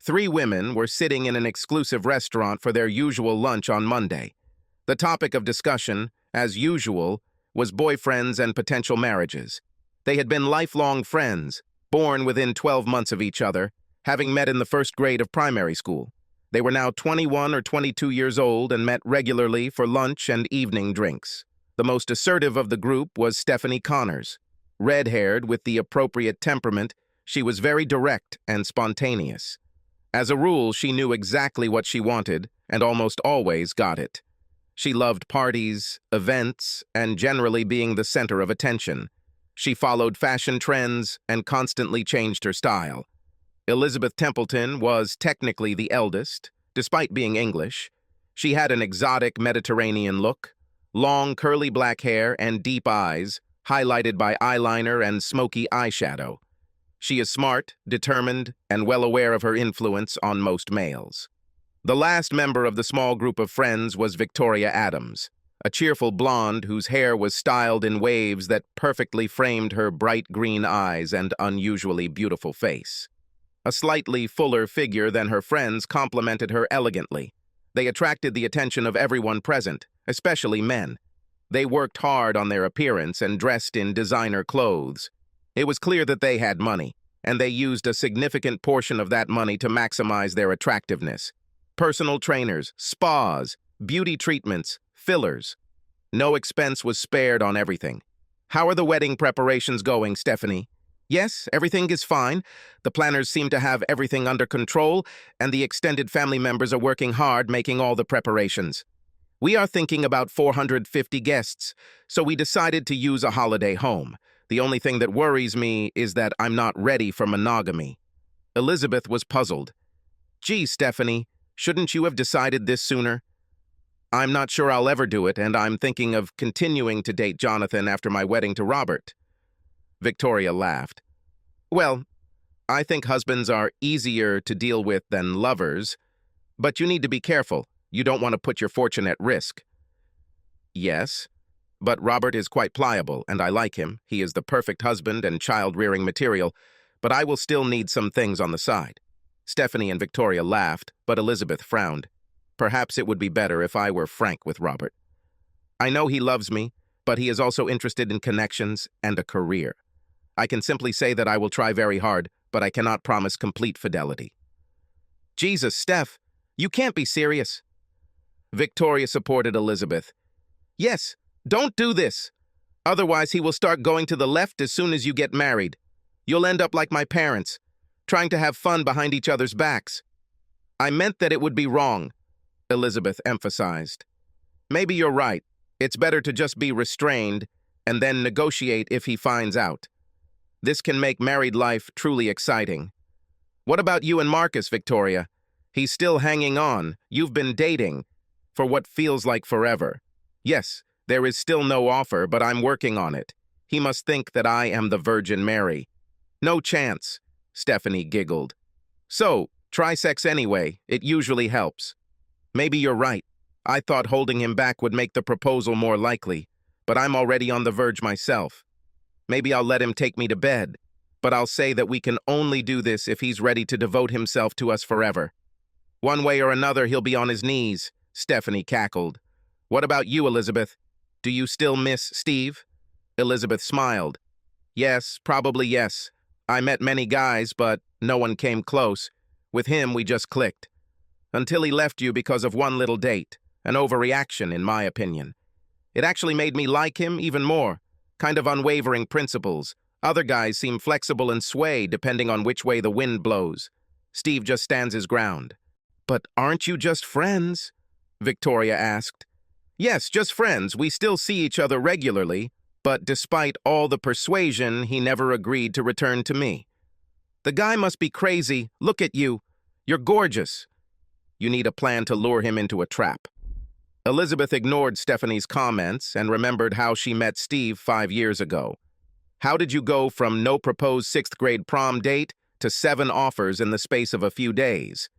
Three women were sitting in an exclusive restaurant for their usual lunch on Monday. The topic of discussion, as usual, was boyfriends and potential marriages. They had been lifelong friends, born within 12 months of each other, having met in the first grade of primary school. They were now 21 or 22 years old and met regularly for lunch and evening drinks. The most assertive of the group was Stephanie Connors. Red-haired with the appropriate temperament, she was very direct and spontaneous. As a rule, she knew exactly what she wanted and almost always got it. She loved parties, events, and generally being the center of attention. She followed fashion trends and constantly changed her style. Elizabeth Templeton was technically the eldest, despite being English. She had an exotic Mediterranean look, long curly black hair and deep eyes, highlighted by eyeliner and smoky eyeshadow. She is smart, determined, and well aware of her influence on most males. The last member of the small group of friends was Victoria Adams, a cheerful blonde whose hair was styled in waves that perfectly framed her bright green eyes and unusually beautiful face. A slightly fuller figure than her friends complemented her elegantly. They attracted the attention of everyone present, especially men. They worked hard on their appearance and dressed in designer clothes. It was clear that they had money, and they used a significant portion of that money to maximize their attractiveness. Personal trainers, spas, beauty treatments, fillers. No expense was spared on everything. How are the wedding preparations going, Stephanie? Yes, everything is fine. The planners seem to have everything under control, and the extended family members are working hard making all the preparations. We are thinking about 450 guests, so we decided to use a holiday home. The only thing that worries me is that I'm not ready for monogamy. Elizabeth was puzzled. Gee, Stephanie, shouldn't you have decided this sooner? I'm not sure I'll ever do it, and I'm thinking of continuing to date Jonathan after my wedding to Robert. Victoria laughed. Well, I think husbands are easier to deal with than lovers, but you need to be careful. You don't want to put your fortune at risk. Yes, but Robert is quite pliable, and I like him. He is the perfect husband and child-rearing material, but I will still need some things on the side. Stephanie and Victoria laughed, but Elizabeth frowned. Perhaps it would be better if I were frank with Robert. I know he loves me, but he is also interested in connections and a career. I can simply say that I will try very hard, but I cannot promise complete fidelity. Jesus, Steph, you can't be serious. Victoria supported Elizabeth. Yes, don't do this. Otherwise, he will start going to the left as soon as you get married. You'll end up like my parents, trying to have fun behind each other's backs. I meant that it would be wrong, Elizabeth emphasized. Maybe you're right. It's better to just be restrained and then negotiate if he finds out. This can make married life truly exciting. What about you and Marcus, Victoria? He's still hanging on. You've been dating for what feels like forever. Yes, there is still no offer, but I'm working on it. He must think that I am the Virgin Mary. No chance, Stephanie giggled. So, try sex anyway. It usually helps. Maybe you're right. I thought holding him back would make the proposal more likely, but I'm already on the verge myself. Maybe I'll let him take me to bed, but I'll say that we can only do this if he's ready to devote himself to us forever. One way or another, he'll be on his knees, Stephanie cackled. What about you, Elizabeth? Do you still miss Steve? Elizabeth smiled. Yes, probably yes. I met many guys, but no one came close. With him, we just clicked. Until he left you because of one little date. An overreaction, in my opinion. It actually made me like him even more. Kind of unwavering principles. Other guys seem flexible and sway depending on which way the wind blows. Steve just stands his ground. But aren't you just friends? Victoria asked. Yes, just friends. We still see each other regularly, but despite all the persuasion, he never agreed to return to me. The guy must be crazy. Look at you. You're gorgeous. You need a plan to lure him into a trap. Elizabeth ignored Stephanie's comments and remembered how she met Steve 5 years ago. How did you go from no proposed 6th grade prom date to 7 offers in the space of a few days?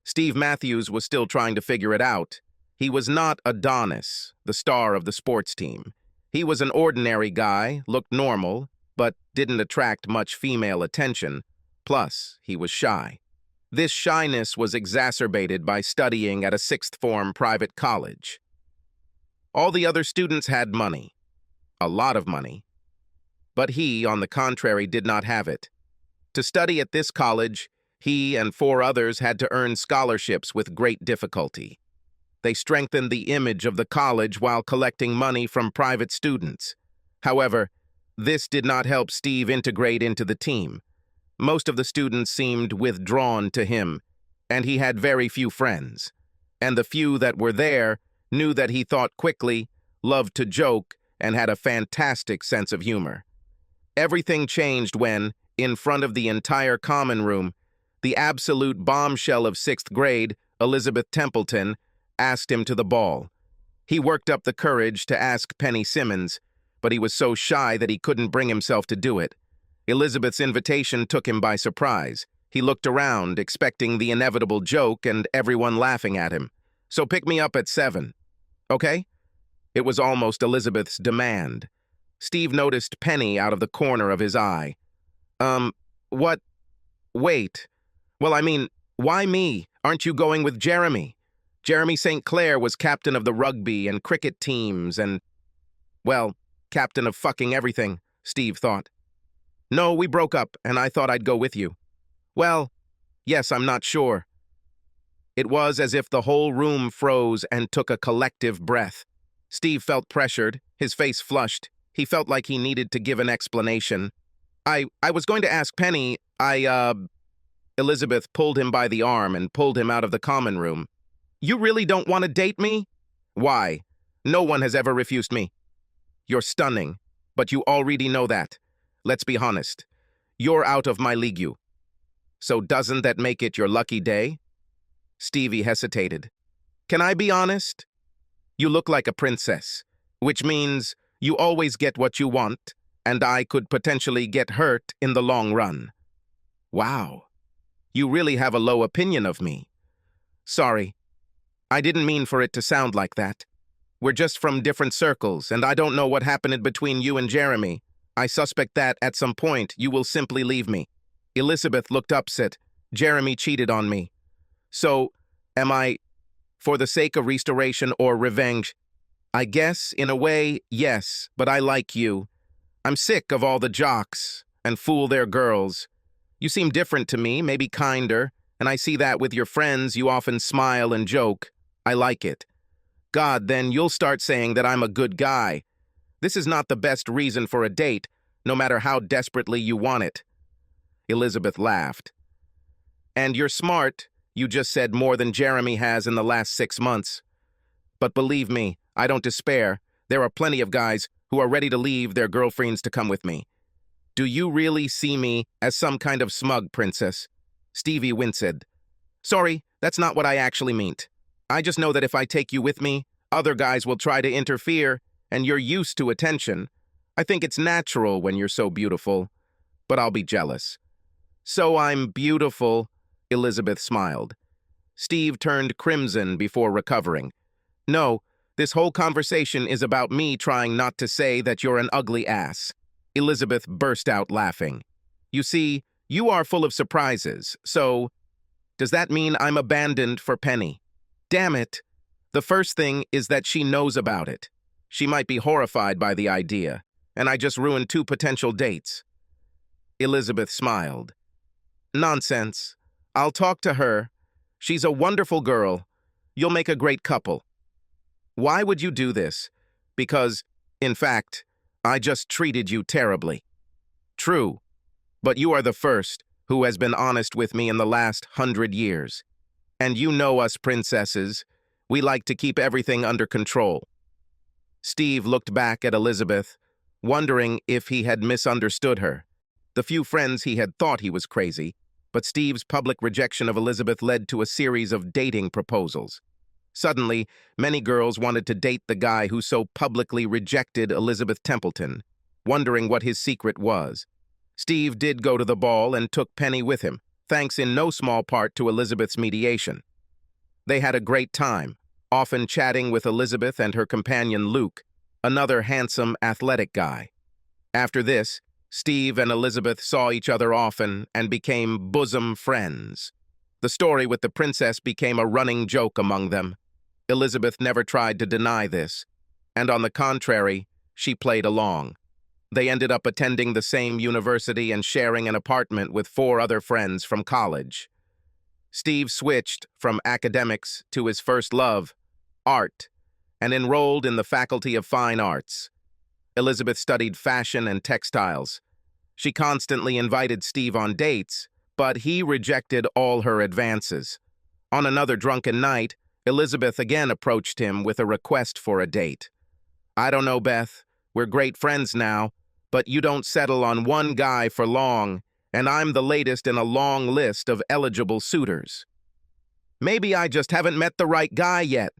Steve Matthews was still trying to figure it out. He was not Adonis, the star of the sports team. He was an ordinary guy, looked normal, but didn't attract much female attention. Plus, he was shy. This shyness was exacerbated by studying at a sixth-form private college. All the other students had money, a lot of money, but he, on the contrary, did not have it. To study at this college, he and 4 others had to earn scholarships with great difficulty. They strengthened the image of the college while collecting money from private students. However, this did not help Steve integrate into the team. Most of the students seemed withdrawn to him, and he had very few friends. And the few that were there knew that he thought quickly, loved to joke, and had a fantastic sense of humor. Everything changed when, in front of the entire common room, the absolute bombshell of 6th grade, Elizabeth Templeton, asked him to the ball. He worked up the courage to ask Penny Simmons, but he was so shy that he couldn't bring himself to do it. Elizabeth's invitation took him by surprise. He looked around, expecting the inevitable joke and everyone laughing at him. "So pick me up at 7. Okay?" It was almost Elizabeth's demand. Steve noticed Penny out of the corner of his eye. What? Wait. Well, I mean, why me? Aren't you going with Jeremy? Jeremy St. Clair was captain of the rugby and cricket teams and, well, captain of fucking everything, Steve thought. No, we broke up, and I thought I'd go with you. Well, yes, I'm not sure. It was as if the whole room froze and took a collective breath. Steve felt pressured, his face flushed. He felt like he needed to give an explanation. I was going to ask Penny, Elizabeth pulled him by the arm and pulled him out of the common room. You really don't want to date me? Why? No one has ever refused me. You're stunning, but you already know that. Let's be honest. You're out of my league. So doesn't that make it your lucky day? Stevie hesitated. Can I be honest? You look like a princess, which means you always get what you want, and I could potentially get hurt in the long run. Wow. You really have a low opinion of me. Sorry. I didn't mean for it to sound like that. We're just from different circles, and I don't know what happened between you and Jeremy. I suspect that, at some point, you will simply leave me. Elizabeth looked upset. Jeremy cheated on me. So, am I, for the sake of restoration or revenge? I guess, in a way, yes, but I like you. I'm sick of all the jocks and fool their girls. You seem different to me, maybe kinder, and I see that with your friends you often smile and joke. I like it. God, then you'll start saying that I'm a good guy. This is not the best reason for a date, no matter how desperately you want it. Elizabeth laughed. And you're smart. You just said more than Jeremy has in the last 6 months. But believe me, I don't despair. There are plenty of guys who are ready to leave their girlfriends to come with me. Do you really see me as some kind of smug princess? Stevie winced. Sorry, that's not what I actually meant. I just know that if I take you with me, other guys will try to interfere, and you're used to attention. I think it's natural when you're so beautiful, but I'll be jealous. So I'm beautiful, Elizabeth smiled. Steve turned crimson before recovering. No, this whole conversation is about me trying not to say that you're an ugly ass. Elizabeth burst out laughing. You see, you are full of surprises, so does that mean I'm abandoned for Penny? Damn it. The first thing is that she knows about it. She might be horrified by the idea, and I just ruined 2 potential dates. Elizabeth smiled. Nonsense. I'll talk to her. She's a wonderful girl. You'll make a great couple. Why would you do this? Because, in fact, I just treated you terribly. True, but you are the first who has been honest with me in the last 100 years. And you know us princesses. We like to keep everything under control. Steve looked back at Elizabeth, wondering if he had misunderstood her. The few friends he had thought he was crazy, but Steve's public rejection of Elizabeth led to a series of dating proposals. Suddenly, many girls wanted to date the guy who so publicly rejected Elizabeth Templeton, wondering what his secret was. Steve did go to the ball and took Penny with him, thanks in no small part to Elizabeth's mediation. They had a great time, often chatting with Elizabeth and her companion Luke, another handsome, athletic guy. After this, Steve and Elizabeth saw each other often and became bosom friends. The story with the princess became a running joke among them. Elizabeth never tried to deny this, and on the contrary, she played along. They ended up attending the same university and sharing an apartment with 4 other friends from college. Steve switched from academics to his first love, art, and enrolled in the Faculty of Fine Arts. Elizabeth studied fashion and textiles. She constantly invited Steve on dates, but he rejected all her advances. On another drunken night, Elizabeth again approached him with a request for a date. "I don't know, Beth. We're great friends now, but you don't settle on one guy for long, and I'm the latest in a long list of eligible suitors." "Maybe I just haven't met the right guy yet."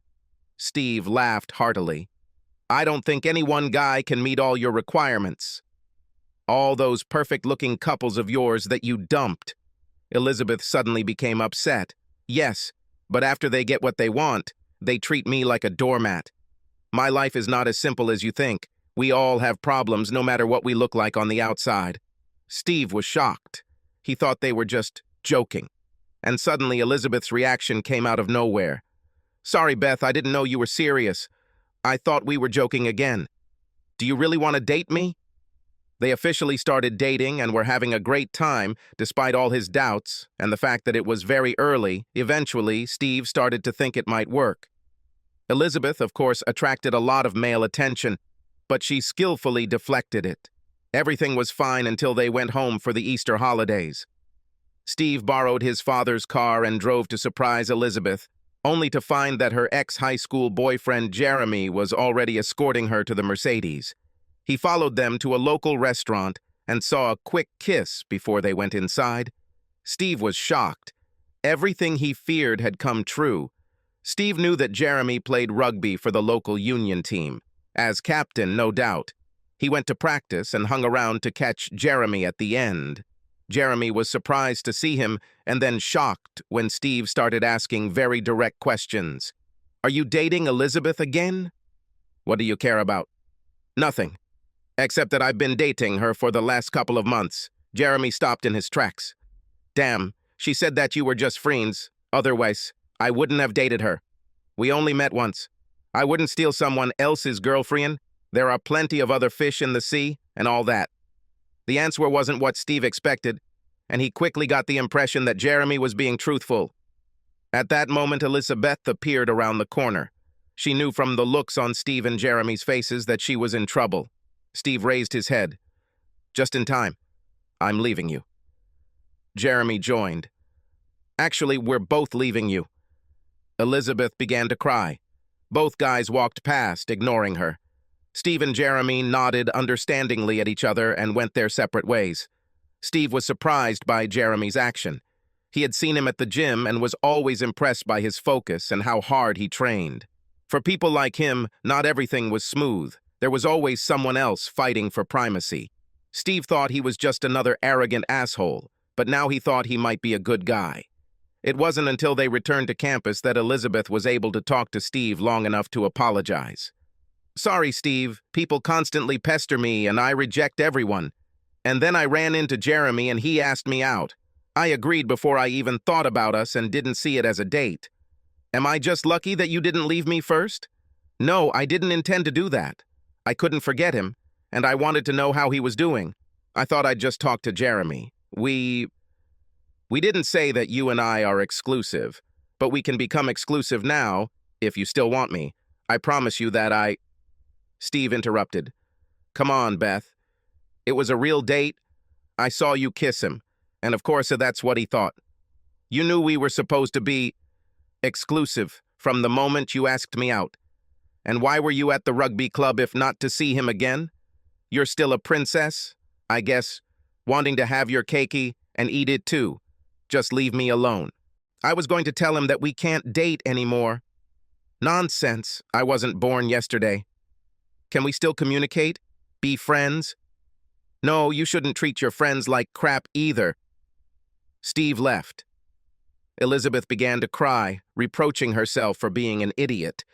Steve laughed heartily. "I don't think any one guy can meet all your requirements. All those perfect-looking couples of yours that you dumped." Elizabeth suddenly became upset. "Yes, but after they get what they want, they treat me like a doormat. My life is not as simple as you think. We all have problems no matter what we look like on the outside." Steve was shocked. He thought they were just joking. And suddenly Elizabeth's reaction came out of nowhere. "Sorry, Beth, I didn't know you were serious. I thought we were joking again. Do you really want to date me?" They officially started dating and were having a great time, despite all his doubts and the fact that it was very early. Eventually, Steve started to think it might work. Elizabeth, of course, attracted a lot of male attention, but she skillfully deflected it. Everything was fine until they went home for the Easter holidays. Steve borrowed his father's car and drove to surprise Elizabeth, only to find that her ex-high school boyfriend Jeremy was already escorting her to the Mercedes. He followed them to a local restaurant and saw a quick kiss before they went inside. Steve was shocked. Everything he feared had come true. Steve knew that Jeremy played rugby for the local union team. As captain, no doubt. He went to practice and hung around to catch Jeremy at the end. Jeremy was surprised to see him and then shocked when Steve started asking very direct questions. "Are you dating Elizabeth again?" "What do you care about?" "Nothing. Except that I've been dating her for the last couple of months." Jeremy stopped in his tracks. "Damn, she said that you were just friends. Otherwise, I wouldn't have dated her. We only met once. I wouldn't steal someone else's girlfriend. There are plenty of other fish in the sea, and all that." The answer wasn't what Steve expected, and he quickly got the impression that Jeremy was being truthful. At that moment, Elizabeth appeared around the corner. She knew from the looks on Steve and Jeremy's faces that she was in trouble. Steve raised his head. "Just in time. I'm leaving you." Jeremy joined. "Actually, we're both leaving you." Elizabeth began to cry. Both guys walked past, ignoring her. Steve and Jeremy nodded understandingly at each other and went their separate ways. Steve was surprised by Jeremy's action. He had seen him at the gym and was always impressed by his focus and how hard he trained. For people like him, not everything was smooth. There was always someone else fighting for primacy. Steve thought he was just another arrogant asshole, but now he thought he might be a good guy. It wasn't until they returned to campus that Elizabeth was able to talk to Steve long enough to apologize. "Sorry, Steve. People constantly pester me and I reject everyone. And then I ran into Jeremy and he asked me out. I agreed before I even thought about us and didn't see it as a date. Am I just lucky that you didn't leave me first? No, I didn't intend to do that. I couldn't forget him, and I wanted to know how he was doing. I thought I'd just talk to Jeremy. We didn't say that you and I are exclusive, but we can become exclusive now, if you still want me. I promise you that I—" Steve interrupted. "Come on, Beth. It was a real date. I saw you kiss him, and of course that's what he thought. You knew we were supposed to be exclusive from the moment you asked me out. And why were you at the rugby club if not to see him again? You're still a princess, I guess, wanting to have your cakey and eat it too. Just leave me alone." I was going to tell him that we can't date anymore. Nonsense. I wasn't born yesterday. Can we still communicate? Be friends? No, you shouldn't treat your friends like crap either. Steve left. Elizabeth began to cry, reproaching herself for being an idiot.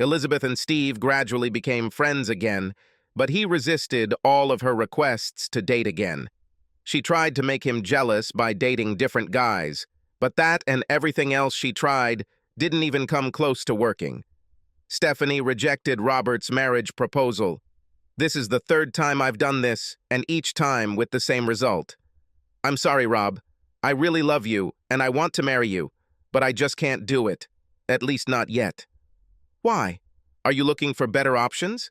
Elizabeth and Steve gradually became friends again, but he resisted all of her requests to date again. She tried to make him jealous by dating different guys, But that and everything else she tried didn't even come close to working. Stephanie rejected Robert's marriage proposal. "This is the third time I've done this, and each time with the same result. I'm sorry, Rob. I really love you, and I want to marry you, but I just can't do it. At least not yet." "Why? Are you looking for better options?"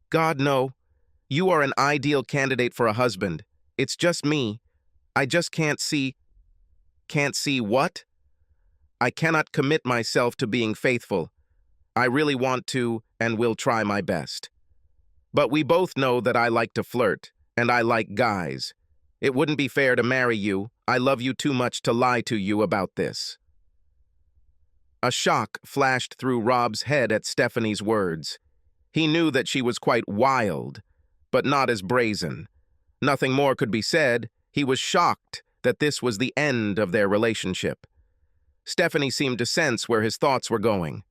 "God, no. You are an ideal candidate for a husband. It's just me. I just can't see—" "Can't see what?" "I cannot commit myself to being faithful. I really want to and will try my best. But we both know that I like to flirt, and I like guys. It wouldn't be fair to marry you. I love you too much to lie to you about this." A shock flashed through Rob's head at Stephanie's words. He knew that she was quite wild, but not as brazen. Nothing more could be said. He was shocked that this was the end of their relationship. Stephanie seemed to sense where his thoughts were going.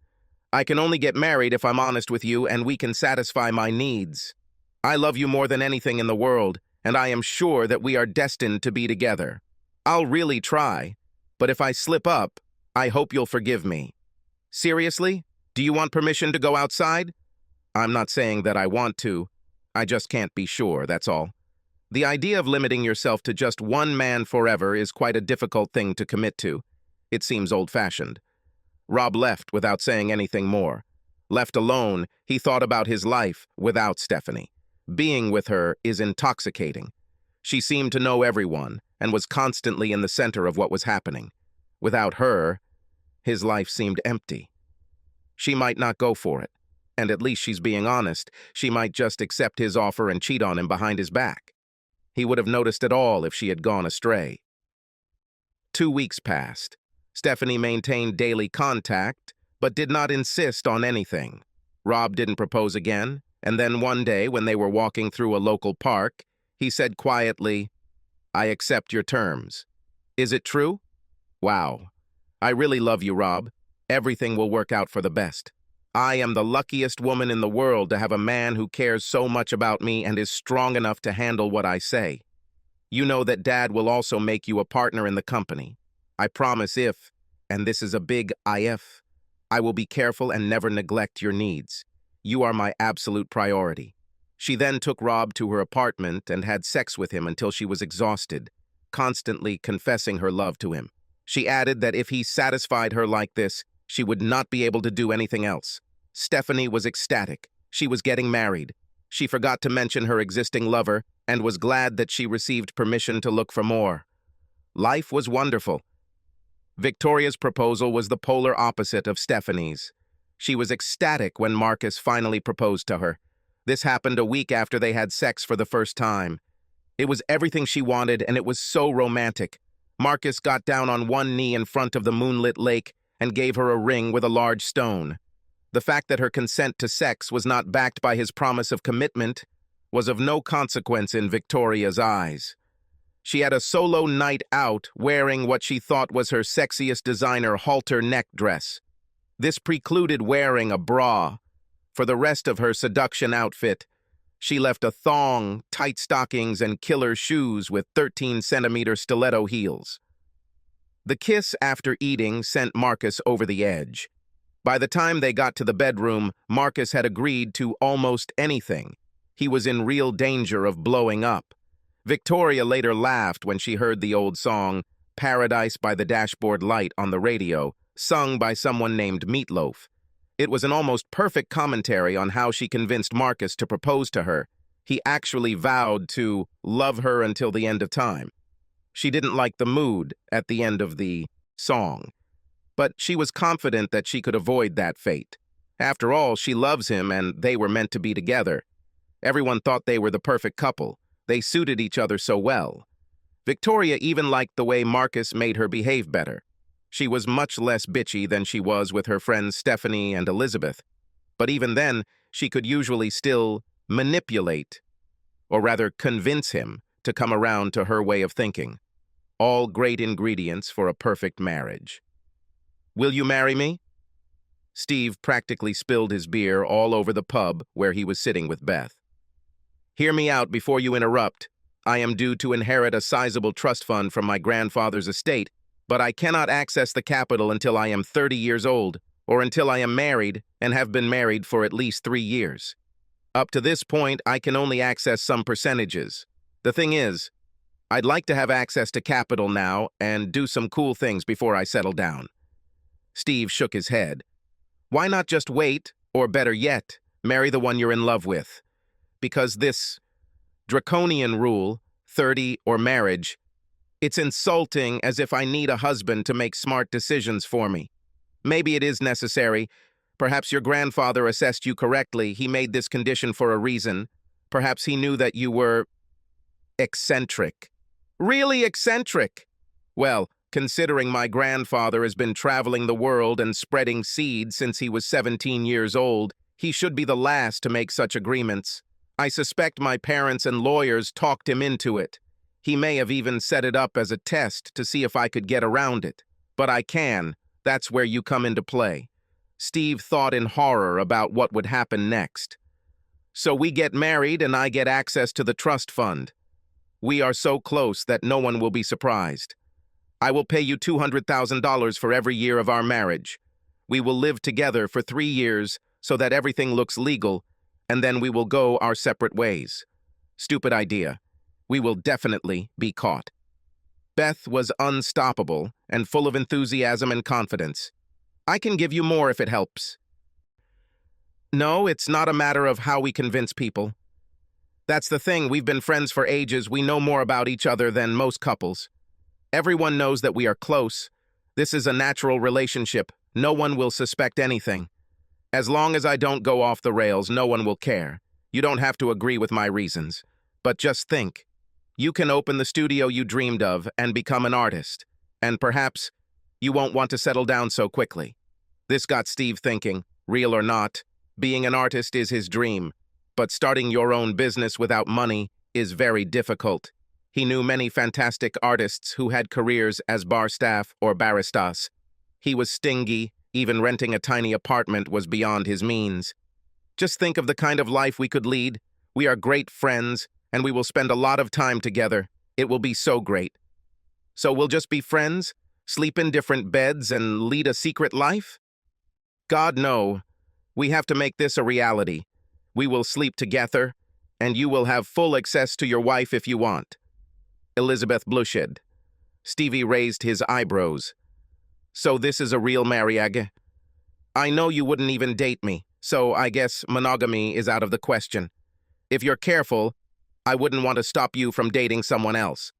"I can only get married if I'm honest with you and we can satisfy my needs. I love you more than anything in the world, and I am sure that we are destined to be together. I'll really try, but if I slip up, I hope you'll forgive me." "Seriously? Do you want permission to go outside?" "I'm not saying that I want to. I just can't be sure, that's all. The idea of limiting yourself to just one man forever is quite a difficult thing to commit to. It seems old-fashioned." Rob left without saying anything more. Left alone, he thought about his life without Stephanie. Being with her is intoxicating. She seemed to know everyone and was constantly in the center of what was happening. Without her, his life seemed empty. She might not go for it, and at least she's being honest. She might just accept his offer and cheat on him behind his back. He would have noticed it all if she had gone astray. 2 weeks passed. Stephanie maintained daily contact, but did not insist on anything. Rob didn't propose again, and then one day when they were walking through a local park, he said quietly, "I accept your terms. Is it true?" "Wow. I really love you, Rob. Everything will work out for the best. I am the luckiest woman in the world to have a man who cares so much about me and is strong enough to handle what I say. You know that Dad will also make you a partner in the company. I promise if, and this is a big if, I will be careful and never neglect your needs. You are my absolute priority." She then took Rob to her apartment and had sex with him until she was exhausted, constantly confessing her love to him. She added that if he satisfied her like this, she would not be able to do anything else. Stephanie was ecstatic. She was getting married. She forgot to mention her existing lover and was glad that she received permission to look for more. Life was wonderful. Victoria's proposal was the polar opposite of Stephanie's. She was ecstatic when Marcus finally proposed to her. This happened a week after they had sex for the first time. It was everything she wanted, and it was so romantic. Marcus got down on one knee in front of the moonlit lake and gave her a ring with a large stone. The fact that her consent to sex was not backed by his promise of commitment was of no consequence in Victoria's eyes. She had a solo night out wearing what she thought was her sexiest designer halter neck dress. This precluded wearing a bra. For the rest of her seduction outfit, she left a thong, tight stockings, and killer shoes with 13-centimeter stiletto heels. The kiss after eating sent Marcus over the edge. By the time they got to the bedroom, Marcus had agreed to almost anything. He was in real danger of blowing up. Victoria later laughed when she heard the old song, "Paradise by the Dashboard Light" on the radio, sung by someone named Meatloaf. It was an almost perfect commentary on how she convinced Marcus to propose to her. He actually vowed to love her until the end of time. She didn't like the mood at the end of the song, but she was confident that she could avoid that fate. After all, she loves him and they were meant to be together. Everyone thought they were the perfect couple. They suited each other so well. Victoria even liked the way Marcus made her behave better. She was much less bitchy than she was with her friends Stephanie and Elizabeth. But even then, she could usually still manipulate, or rather convince him to come around to her way of thinking. All great ingredients for a perfect marriage. "Will you marry me?" Steve practically spilled his beer all over the pub where he was sitting with Beth. "Hear me out before you interrupt. I am due to inherit a sizable trust fund from my grandfather's estate, but I cannot access the capital until I am 30 years old, or until I am married and have been married for at least 3 years. Up to this point, I can only access some percentages. The thing is, I'd like to have access to capital now and do some cool things before I settle down. Steve shook his head. Why not just wait, or better yet, marry the one you're in love with? Because this draconian rule, 30 or marriage, it's insulting, as if I need a husband to make smart decisions for me. Maybe it is necessary. Perhaps your grandfather assessed you correctly. He made this condition for a reason. Perhaps he knew that you were eccentric. Really eccentric? Well, considering my grandfather has been traveling the world and spreading seeds since he was 17 years old, he should be the last to make such agreements. I suspect my parents and lawyers talked him into it. He may have even set it up as a test to see if I could get around it. But I can. That's where you come into play. Steve thought in horror about what would happen next. So we get married and I get access to the trust fund. We are so close that no one will be surprised. I will pay you $200,000 for every year of our marriage. We will live together for 3 years so that everything looks legal, and then we will go our separate ways. Stupid idea. We will definitely be caught. Beth was unstoppable and full of enthusiasm and confidence. I can give you more if it helps. No, it's not a matter of how we convince people. That's the thing, we've been friends for ages, we know more about each other than most couples. Everyone knows that we are close. This is a natural relationship. No one will suspect anything. As long as I don't go off the rails, no one will care. You don't have to agree with my reasons. But just think. You can open the studio you dreamed of and become an artist. And perhaps you won't want to settle down so quickly. This got Steve thinking, real or not, being an artist is his dream. But starting your own business without money is very difficult. He knew many fantastic artists who had careers as bar staff or baristas. He was stingy, even renting a tiny apartment was beyond his means. Just think of the kind of life we could lead. We are great friends, and we will spend a lot of time together. It will be so great. So we'll just be friends, sleep in different beds, and lead a secret life? God, no. We have to make this a reality. We will sleep together, and you will have full access to your wife if you want. Elizabeth blushed. Stevie raised his eyebrows. So this is a real marriage? I know you wouldn't even date me, so I guess monogamy is out of the question. If you're careful, I wouldn't want to stop you from dating someone else.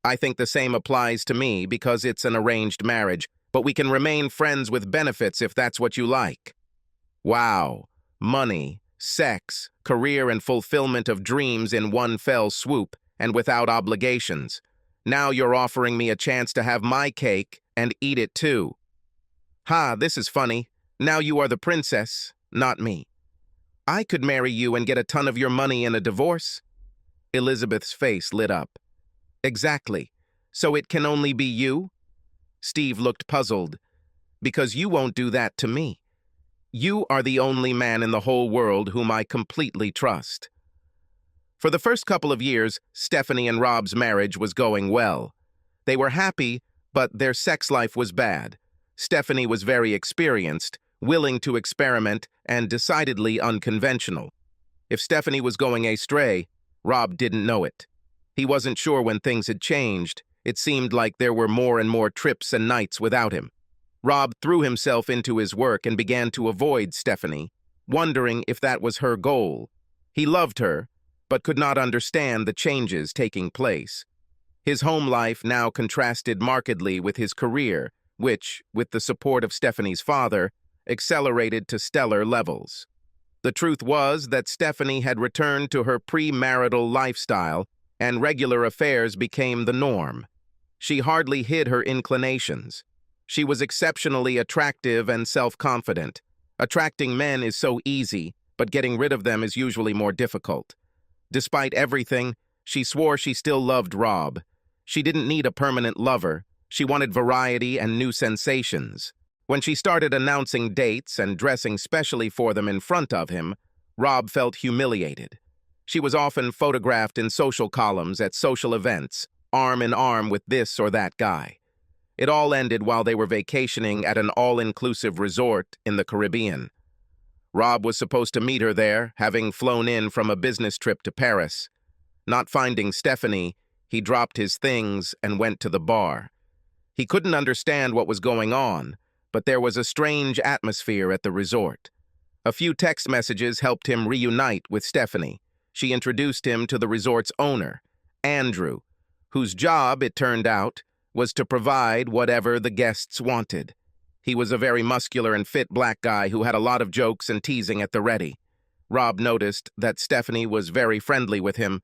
I think the same applies to me because it's an arranged marriage, but we can remain friends with benefits if that's what you like. Wow. Money, sex, career, and fulfillment of dreams in one fell swoop, and without obligations. Now you're offering me a chance to have my cake and eat it too. Ha, this is funny. Now you are the princess, not me. I could marry you and get a ton of your money in a divorce. Elizabeth's face lit up. Exactly. So it can only be you? Steve looked puzzled. Because you won't do that to me. You are the only man in the whole world whom I completely trust. For the first couple of years, Stephanie and Rob's marriage was going well. They were happy, but their sex life was bad. Stephanie was very experienced, willing to experiment, and decidedly unconventional. If Stephanie was going astray, Rob didn't know it. He wasn't sure when things had changed. It seemed like there were more and more trips and nights without him. Rob threw himself into his work and began to avoid Stephanie, wondering if that was her goal. He loved her, but could not understand the changes taking place. His home life now contrasted markedly with his career, which, with the support of Stephanie's father, accelerated to stellar levels. The truth was that Stephanie had returned to her premarital lifestyle, and regular affairs became the norm. She hardly hid her inclinations. She was exceptionally attractive and self-confident. Attracting men is so easy, but getting rid of them is usually more difficult. Despite everything, she swore she still loved Rob. She didn't need a permanent lover. She wanted variety and new sensations. When she started announcing dates and dressing specially for them in front of him, Rob felt humiliated. She was often photographed in social columns at social events, arm in arm with this or that guy. It all ended while they were vacationing at an all-inclusive resort in the Caribbean. Rob was supposed to meet her there, having flown in from a business trip to Paris. Not finding Stephanie, he dropped his things and went to the bar. He couldn't understand what was going on, but there was a strange atmosphere at the resort. A few text messages helped him reunite with Stephanie. She introduced him to the resort's owner, Andrew, whose job, it turned out, was to provide whatever the guests wanted. He was a very muscular and fit black guy who had a lot of jokes and teasing at the ready. Rob noticed that Stephanie was very friendly with him,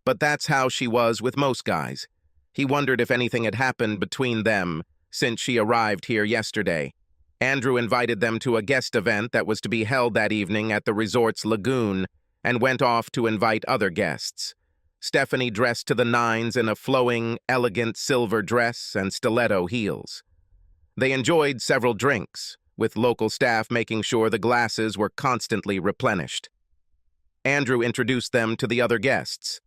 but that's how she was with most guys. He wondered if anything had happened between them since she arrived here yesterday. Andrew invited them to a guest event that was to be held that evening at the resort's lagoon and went off to invite other guests. Stephanie dressed to the nines in a flowing, elegant silver dress and stiletto heels. They enjoyed several drinks, with local staff making sure the glasses were constantly replenished. Andrew introduced them to the other guests.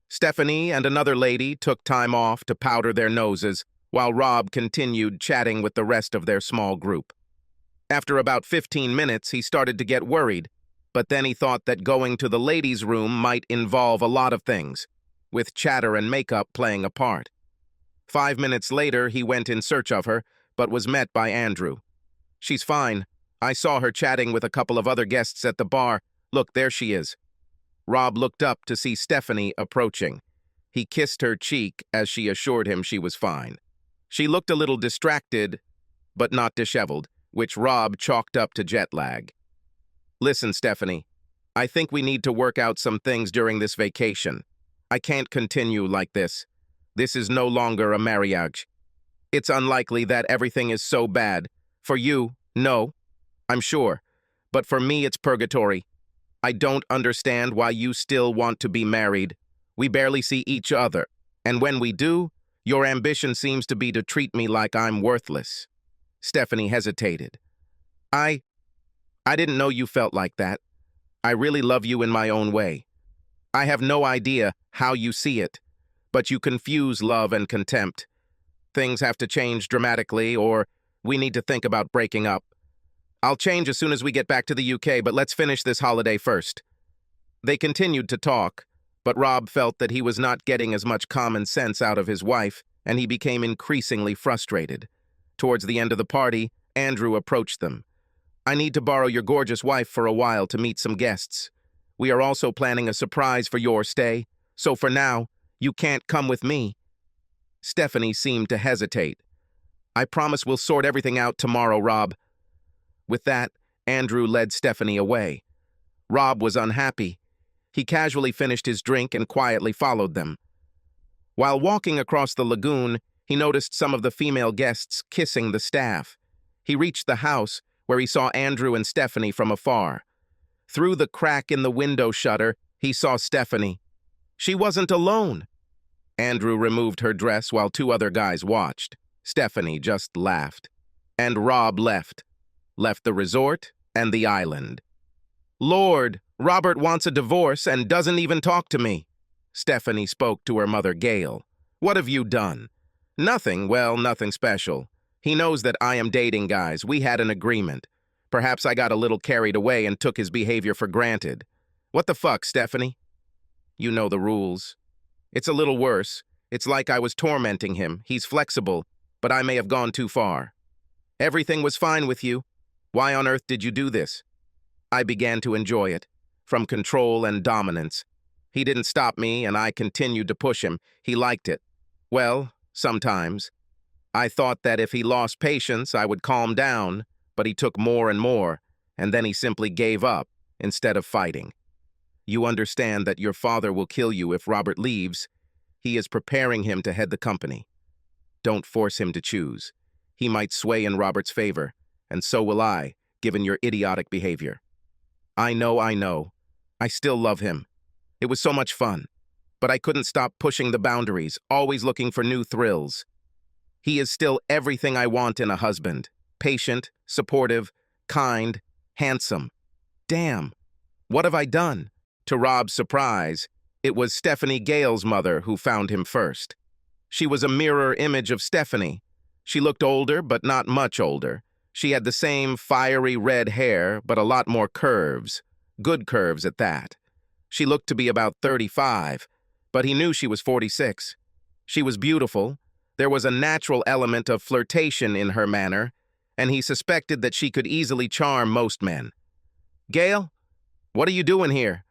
Stephanie and another lady took time off to powder their noses, while Rob continued chatting with the rest of their small group. After about 15 minutes, he started to get worried, but then he thought that going to the ladies' room might involve a lot of things, with chatter and makeup playing a part. 5 minutes later, he went in search of her, but was met by Andrew. "She's fine. I saw her chatting with a couple of other guests at the bar. Look, there she is." Rob looked up to see Stephanie approaching. He kissed her cheek as she assured him she was fine. She looked a little distracted, but not disheveled, which Rob chalked up to jet lag. "Listen, Stephanie, I think we need to work out some things during this vacation. I can't continue like this. This is no longer a marriage. It's unlikely that everything is so bad. For you, no, I'm sure. But for me, it's purgatory. I don't understand why you still want to be married. We barely see each other. And when we do, your ambition seems to be to treat me like I'm worthless." Stephanie hesitated. I didn't know you felt like that. I really love you in my own way. I have no idea how you see it, but you confuse love and contempt. Things have to change dramatically, or we need to think about breaking up. I'll change as soon as we get back to the UK, but let's finish this holiday first. They continued to talk, but Rob felt that he was not getting as much common sense out of his wife, and he became increasingly frustrated. Towards the end of the party, Andrew approached them. "I need to borrow your gorgeous wife for a while to meet some guests. We are also planning a surprise for your stay, so for now, you can't come with me." Stephanie seemed to hesitate. "I promise we'll sort everything out tomorrow, Rob." With that, Andrew led Stephanie away. Rob was unhappy. He casually finished his drink and quietly followed them. While walking across the lagoon, he noticed some of the female guests kissing the staff. He reached the house, where he saw Andrew and Stephanie from afar. Through the crack in the window shutter, he saw Stephanie. She wasn't alone. Andrew removed her dress while two other guys watched. Stephanie just laughed. And Rob left the resort and the island. "Lord, Robert wants a divorce and doesn't even talk to me." Stephanie spoke to her mother, Gail. "What have you done?" "Nothing, well, nothing special. He knows that I am dating guys. We had an agreement. Perhaps I got a little carried away and took his behavior for granted." "What the fuck, Stephanie?" "You know the rules." "It's a little worse. It's like I was tormenting him. He's flexible, but I may have gone too far." "Everything was fine with you. Why on earth did you do this?" "I began to enjoy it. From control and dominance. He didn't stop me, and I continued to push him. He liked it. Well, sometimes. I thought that if he lost patience, I would calm down, but he took more and more, and then he simply gave up instead of fighting. You understand that your father will kill you if Robert leaves. He is preparing him to head the company. Don't force him to choose. He might sway in Robert's favor, and so will I, given your idiotic behavior. I know. I still love him. It was so much fun, but I couldn't stop pushing the boundaries, always looking for new thrills. He is still everything I want in a husband. Patient, supportive, kind, handsome. Damn, what have I done? To Rob's surprise, it was Stephanie Gale's mother who found him first. She was a mirror image of Stephanie, She looked older, but not much older. She had the same fiery red hair, but a lot more curves. Good curves at that. She looked to be about 35, but he knew she was 46. She was beautiful. There was a natural element of flirtation in her manner, and he suspected that she could easily charm most men. "Gail, what are you doing here?"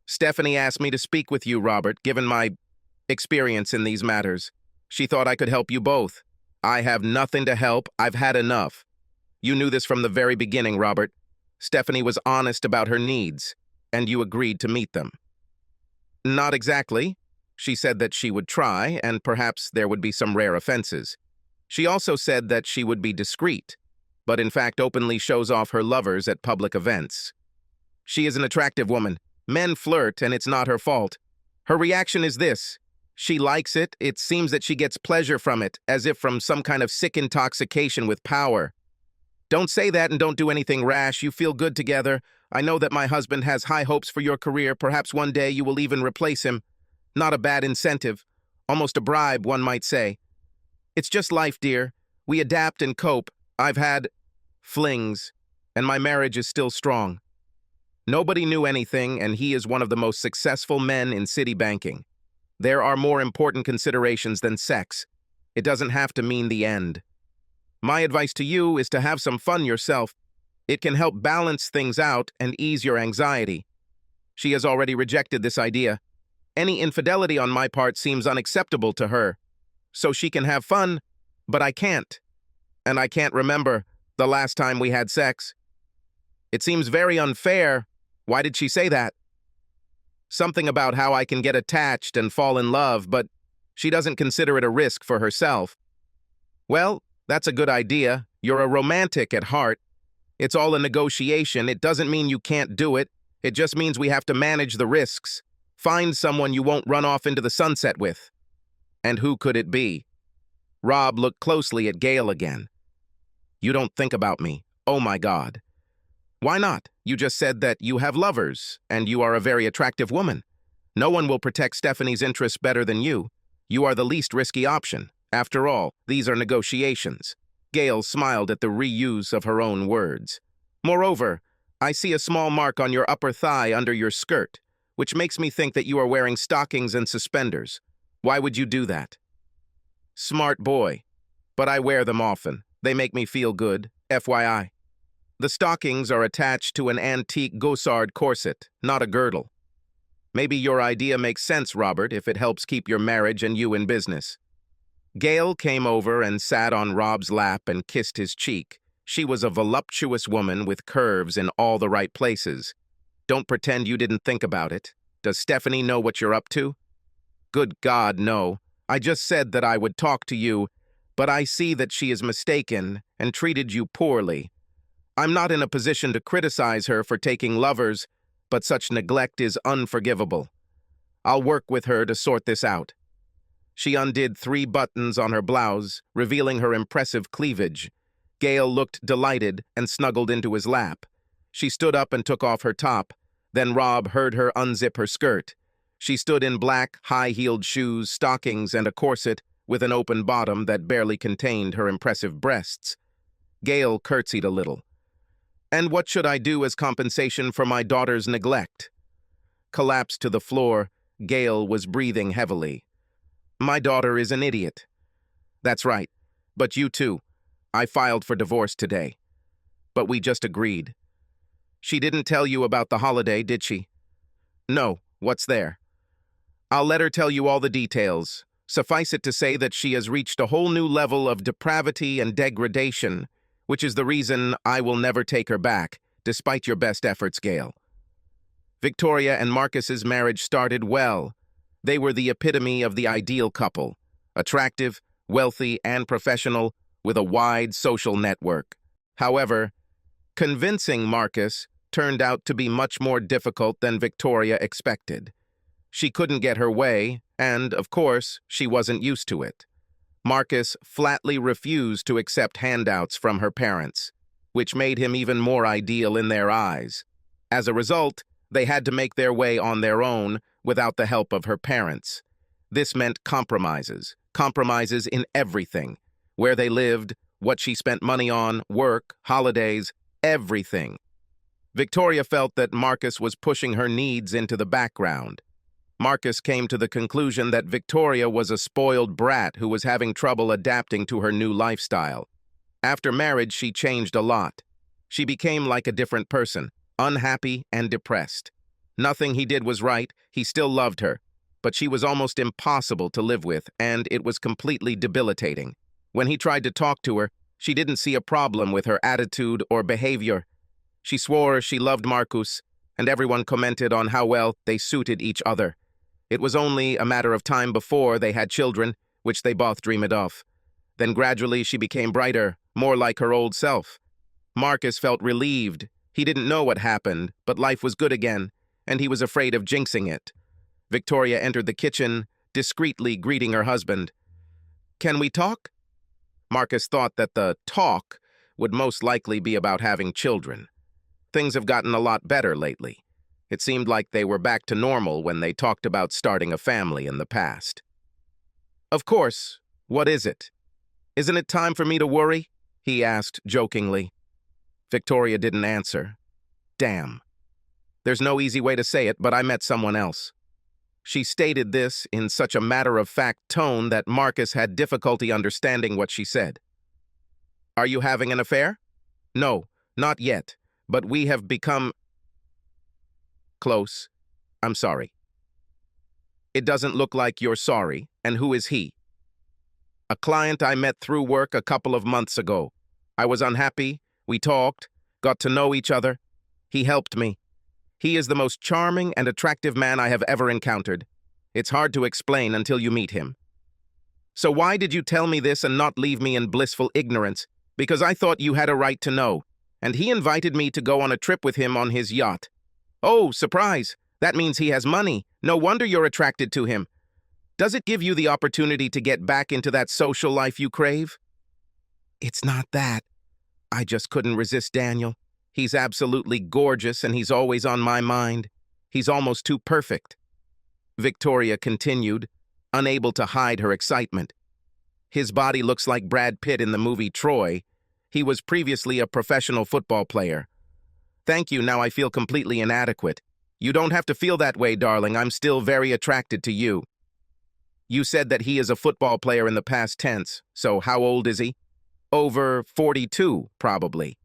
"Stephanie asked me to speak with you, Robert, given my experience in these matters. She thought I could help you both." "I have nothing to help. I've had enough." "You knew this from the very beginning, Robert. Stephanie was honest about her needs, and you agreed to meet them." "Not exactly. She said that she would try, and perhaps there would be some rare offenses. She also said that she would be discreet, but in fact openly shows off her lovers at public events. She is an attractive woman. Men flirt, and it's not her fault. Her reaction is this. She likes it. It seems that she gets pleasure from it, as if from some kind of sick intoxication with power. Don't say that and don't do anything rash. You feel good together. I know that my husband has high hopes for your career. Perhaps one day you will even replace him. Not a bad incentive. Almost a bribe, one might say. It's just life, dear. We adapt and cope. I've had flings, and my marriage is still strong. Nobody knew anything, and he is one of the most successful men in city banking. There are more important considerations than sex. It doesn't have to mean the end. My advice to you is to have some fun yourself. It can help balance things out and ease your anxiety. She has already rejected this idea. Any infidelity on my part seems unacceptable to her. So she can have fun, but I can't. And I can't remember the last time we had sex. It seems very unfair. Why did she say that? Something about how I can get attached and fall in love, but she doesn't consider it a risk for herself. Well, that's a good idea. You're a romantic at heart. It's all a negotiation. It doesn't mean you can't do it. It just means we have to manage the risks. Find someone you won't run off into the sunset with. And who could it be? Rob looked closely at Gail again. You don't think about me. Oh my God. Why not? You just said that you have lovers, and you are a very attractive woman. No one will protect Stephanie's interests better than you. You are the least risky option. After all, these are negotiations. Gail smiled at the reuse of her own words. Moreover, I see a small mark on your upper thigh under your skirt, which makes me think that you are wearing stockings and suspenders. Why would you do that? Smart boy. But I wear them often. They make me feel good, FYI. The stockings are attached to an antique Gossard corset, not a girdle. Maybe your idea makes sense, Robert, if it helps keep your marriage and you in business. Gail came over and sat on Rob's lap and kissed his cheek. She was a voluptuous woman with curves in all the right places. Don't pretend you didn't think about it. Does Stephanie know what you're up to? Good God, no. I just said that I would talk to you, but I see that she is mistaken and treated you poorly. I'm not in a position to criticize her for taking lovers, but such neglect is unforgivable. I'll work with her to sort this out. She undid 3 buttons on her blouse, revealing her impressive cleavage. Gail looked delighted and snuggled into his lap. She stood up and took off her top. Then Rob heard her unzip her skirt. She stood in black, high-heeled shoes, stockings, and a corset with an open bottom that barely contained her impressive breasts. Gail curtsied a little. And what should I do as compensation for my daughter's neglect? Collapsed to the floor, Gail was breathing heavily. My daughter is an idiot. That's right. But you too. I filed for divorce today. But we just agreed. She didn't tell you about the holiday, did she? No. What's there? I'll let her tell you all the details. Suffice it to say that she has reached a whole new level of depravity and degradation, which is the reason I will never take her back, despite your best efforts, Gail. Victoria and Marcus's marriage started well. They were the epitome of the ideal couple, attractive, wealthy, and professional, with a wide social network. However, convincing Marcus turned out to be much more difficult than Victoria expected. She couldn't get her way, and, of course, she wasn't used to it. Marcus flatly refused to accept handouts from her parents, which made him even more ideal in their eyes. As a result, they had to make their way on their own without the help of her parents. This meant compromises in everything, where they lived, what she spent money on, work, holidays, everything. Victoria felt that Marcus was pushing her needs into the background. Marcus came to the conclusion that Victoria was a spoiled brat who was having trouble adapting to her new lifestyle. After marriage, she changed a lot. She became like a different person, unhappy and depressed. Nothing he did was right, he still loved her, but she was almost impossible to live with, and it was completely debilitating. When he tried to talk to her, she didn't see a problem with her attitude or behavior. She swore she loved Marcus, and everyone commented on how well they suited each other. It was only a matter of time before they had children, which they both dreamed of. Then gradually she became brighter, more like her old self. Marcus felt relieved. He didn't know what happened, but life was good again, and he was afraid of jinxing it. Victoria entered the kitchen, discreetly greeting her husband. "Can we talk?" Marcus thought that the talk would most likely be about having children. Things have gotten a lot better lately. It seemed like they were back to normal when they talked about starting a family in the past. "Of course. What is it? Isn't it time for me to worry?" he asked jokingly. Victoria didn't answer. Damn. There's no easy way to say it, but I met someone else. She stated this in such a matter-of-fact tone that Marcus had difficulty understanding what she said. "Are you having an affair?" "No, not yet, but we have become close. I'm sorry." "It doesn't look like you're sorry. And who is he?" "A client I met through work a couple of months ago. I was unhappy. We talked, got to know each other. He helped me. He is the most charming and attractive man I have ever encountered. It's hard to explain until you meet him." "So why did you tell me this and not leave me in blissful ignorance? Because I thought you had a right to know. And he invited me to go on a trip with him on his yacht." "Oh, surprise! That means he has money. No wonder you're attracted to him. Does it give you the opportunity to get back into that social life you crave?" "It's not that. I just couldn't resist Daniel. He's absolutely gorgeous and he's always on my mind. He's almost too perfect." Victoria continued, unable to hide her excitement. "His body looks like Brad Pitt in the movie Troy. He was previously a professional football player." "Thank you, now I feel completely inadequate." "You don't have to feel that way, darling. I'm still very attracted to you." "You said that he is a football player in the past tense, so how old is he?" "Over 42, probably."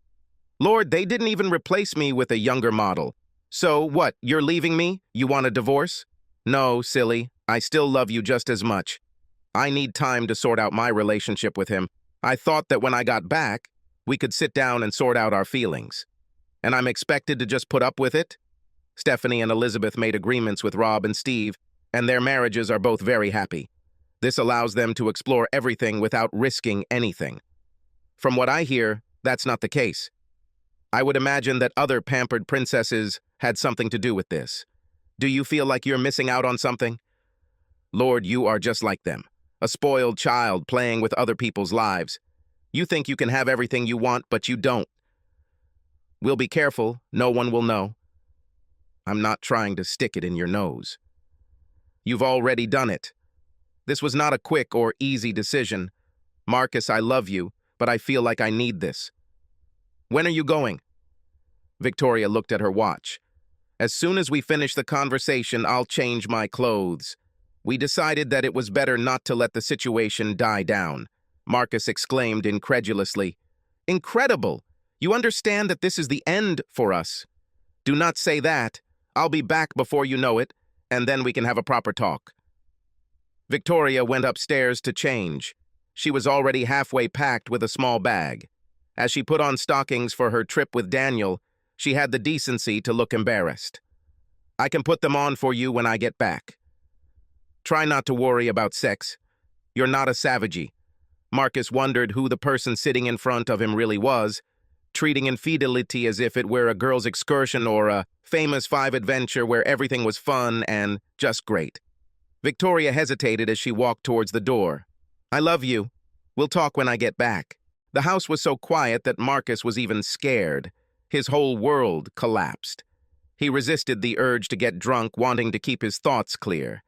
"Lord, they didn't even replace me with a younger model. So what, you're leaving me? You want a divorce?" "No, silly. I still love you just as much. I need time to sort out my relationship with him. I thought that when I got back, we could sit down and sort out our feelings. And I'm expected to just put up with it?" Stephanie and Elizabeth made agreements with Rob and Steve, and their marriages are both very happy. This allows them to explore everything without risking anything. From what I hear, that's not the case. I would imagine that other pampered princesses had something to do with this. Do you feel like you're missing out on something? Lord, you are just like them, a spoiled child playing with other people's lives. You think you can have everything you want, but you don't. We'll be careful, no one will know. I'm not trying to stick it in your nose. You've already done it. This was not a quick or easy decision. Marcus, I love you, but I feel like I need this. When are you going? Victoria looked at her watch. As soon as we finish the conversation, I'll change my clothes. We decided that it was better not to let the situation die down. Marcus exclaimed incredulously. Incredible! You understand that this is the end for us. Do not say that. I'll be back before you know it, and then we can have a proper talk. Victoria went upstairs to change. She was already halfway packed with a small bag. As she put on stockings for her trip with Daniel, she had the decency to look embarrassed. I can put them on for you when I get back. Try not to worry about sex. You're not a savagey. Marcus wondered who the person sitting in front of him really was, treating Infidelity as if it were a girl's excursion or a famous 5 adventure where everything was fun and just great. Victoria hesitated as she walked towards the door. I love you. We'll talk when I get back. The house was so quiet that Marcus was even scared. His whole world collapsed. He resisted the urge to get drunk, wanting to keep his thoughts clear.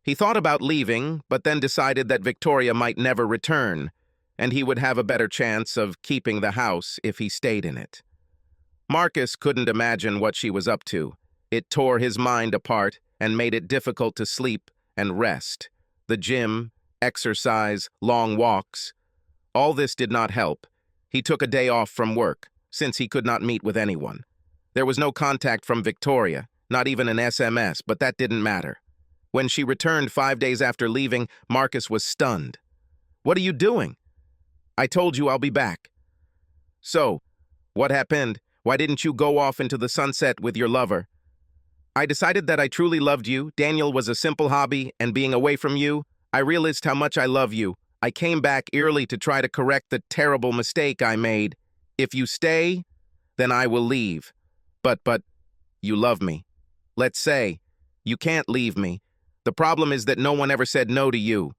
He thought about leaving, but then decided that Victoria might never return, and he would have a better chance of keeping the house if he stayed in it. Marcus couldn't imagine what she was up to. It tore his mind apart and made it difficult to sleep and rest. The gym, exercise, long walks. All this did not help. He took a day off from work, since he could not meet with anyone. There was no contact from Victoria, not even an SMS, but that didn't matter. When she returned 5 days after leaving, Marcus was stunned. "What are you doing?" "I told you I'll be back." "So, what happened? Why didn't you go off into the sunset with your lover?" "I decided that I truly loved you. Daniel was a simple hobby, and being away from you, I realized how much I love you. I came back early to try to correct the terrible mistake I made. If you stay, then I will leave. But, you love me. Let's say, you can't leave me. The problem is that no one ever said no to you.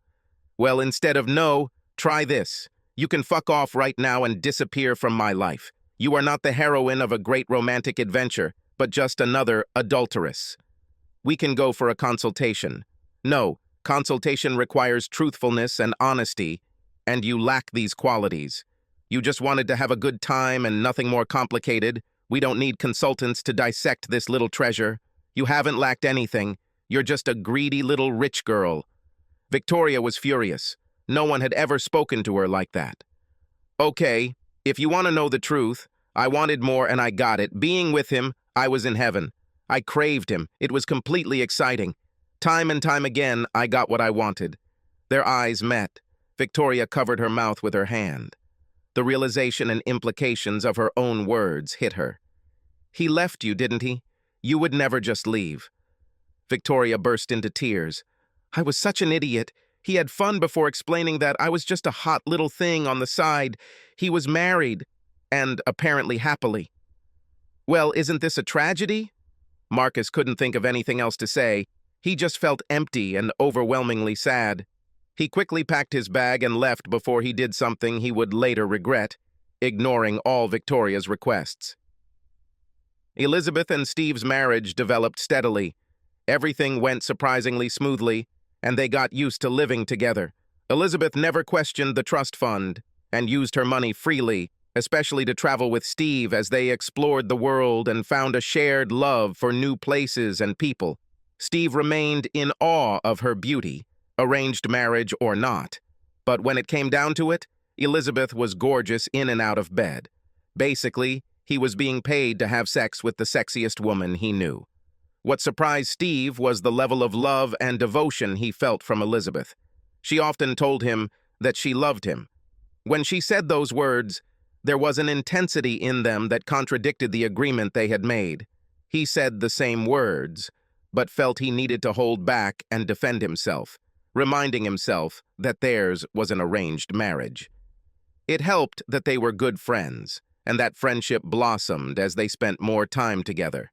Well, instead of no, try this. You can fuck off right now and disappear from my life. You are not the heroine of a great romantic adventure, but just another adulteress. We can go for a consultation." "No, consultation requires truthfulness and honesty, and you lack these qualities. You just wanted to have a good time and nothing more complicated. We don't need consultants to dissect this little treasure. You haven't lacked anything. You're just a greedy little rich girl." Victoria was furious. No one had ever spoken to her like that. "Okay, if you want to know the truth, I wanted more and I got it. Being with him, I was in heaven. I craved him. It was completely exciting. Time and time again, I got what I wanted." Their eyes met. Victoria covered her mouth with her hand. The realization and implications of her own words hit her. "He left you, didn't he? You would never just leave." Victoria burst into tears. "I was such an idiot. He had fun before explaining that I was just a hot little thing on the side. He was married, and apparently happily." "Well, isn't this a tragedy?" Marcus couldn't think of anything else to say. He just felt empty and overwhelmingly sad. He quickly packed his bag and left before he did something he would later regret, ignoring all Victoria's requests. Elizabeth and Steve's marriage developed steadily. Everything went surprisingly smoothly, and they got used to living together. Elizabeth never questioned the trust fund and used her money freely, especially to travel with Steve as they explored the world and found a shared love for new places and people. Steve remained in awe of her beauty, arranged marriage or not. But when it came down to it, Elizabeth was gorgeous in and out of bed. Basically, he was being paid to have sex with the sexiest woman he knew. What surprised Steve was the level of love and devotion he felt from Elizabeth. She often told him that she loved him. When she said those words, there was an intensity in them that contradicted the agreement they had made. He said the same words, but felt he needed to hold back and defend himself, reminding himself that theirs was an arranged marriage. It helped that they were good friends, and that friendship blossomed as they spent more time together.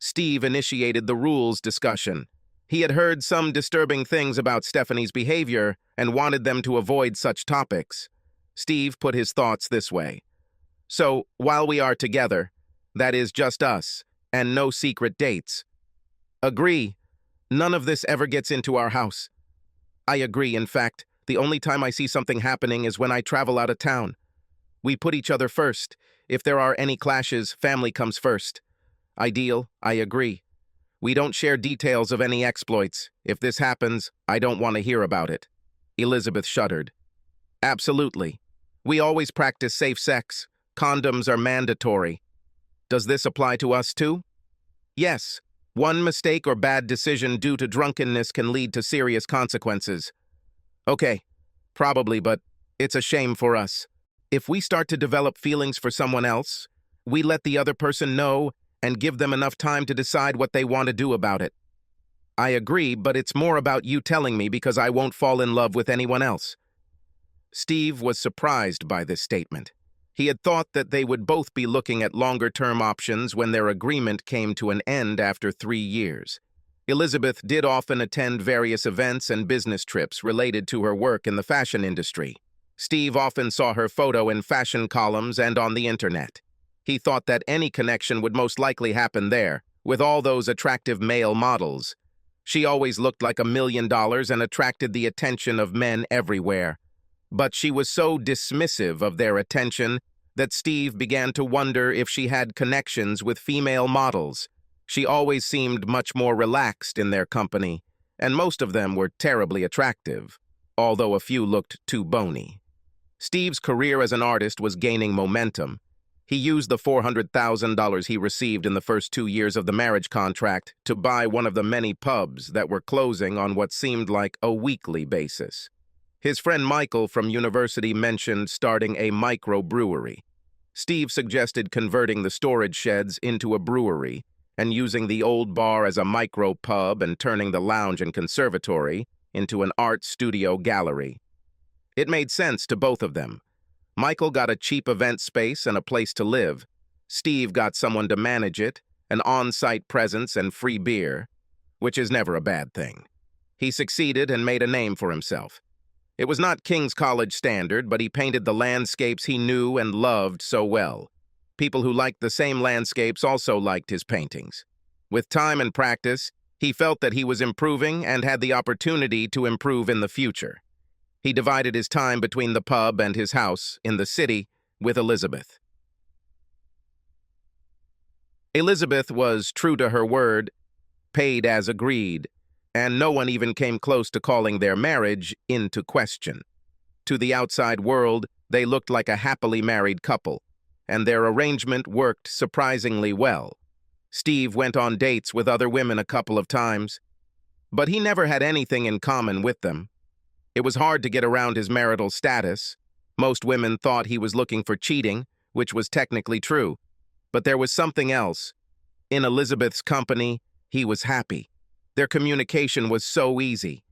Steve initiated the rules discussion. He had heard some disturbing things about Stephanie's behavior and wanted them to avoid such topics. Steve put his thoughts this way. "So, while we are together, that is just us, and no secret dates." "Agree. None of this ever gets into our house." "I agree. In fact, the only time I see something happening is when I travel out of town. We put each other first. If there are any clashes, family comes first." "Ideal. I agree. We don't share details of any exploits. If this happens, I don't want to hear about it." Elizabeth shuddered. "Absolutely. We always practice safe sex. Condoms are mandatory. Does this apply to us too?" "Yes. One mistake or bad decision due to drunkenness can lead to serious consequences." "Okay. Probably, but it's a shame for us. If we start to develop feelings for someone else, we let the other person know and give them enough time to decide what they want to do about it." "I agree, but it's more about you telling me because I won't fall in love with anyone else." Steve was surprised by this statement. He had thought that they would both be looking at longer-term options when their agreement came to an end after 3 years. Elizabeth did often attend various events and business trips related to her work in the fashion industry. Steve often saw her photo in fashion columns and on the internet. He thought that any connection would most likely happen there, with all those attractive male models. She always looked like $1 million and attracted the attention of men everywhere. But she was so dismissive of their attention that Steve began to wonder if she had connections with female models. She always seemed much more relaxed in their company, and most of them were terribly attractive, although a few looked too bony. Steve's career as an artist was gaining momentum. He used the $400,000 he received in the first 2 years of the marriage contract to buy one of the many pubs that were closing on what seemed like a weekly basis. His friend Michael from university mentioned starting a microbrewery. Steve suggested converting the storage sheds into a brewery and using the old bar as a micro-pub and turning the lounge and conservatory into an art studio gallery. It made sense to both of them. Michael got a cheap event space and a place to live. Steve got someone to manage it, an on-site presence and free beer, which is never a bad thing. He succeeded and made a name for himself. It was not King's College standard, but he painted the landscapes he knew and loved so well. People who liked the same landscapes also liked his paintings. With time and practice, he felt that he was improving and had the opportunity to improve in the future. He divided his time between the pub and his house in the city with Elizabeth. Elizabeth was true to her word, paid as agreed, and no one even came close to calling their marriage into question. To the outside world, they looked like a happily married couple, and their arrangement worked surprisingly well. Steve went on dates with other women a couple of times, but he never had anything in common with them. It was hard to get around his marital status. Most women thought he was looking for cheating, which was technically true, but there was something else. In Elizabeth's company, he was happy. Their communication was so easy.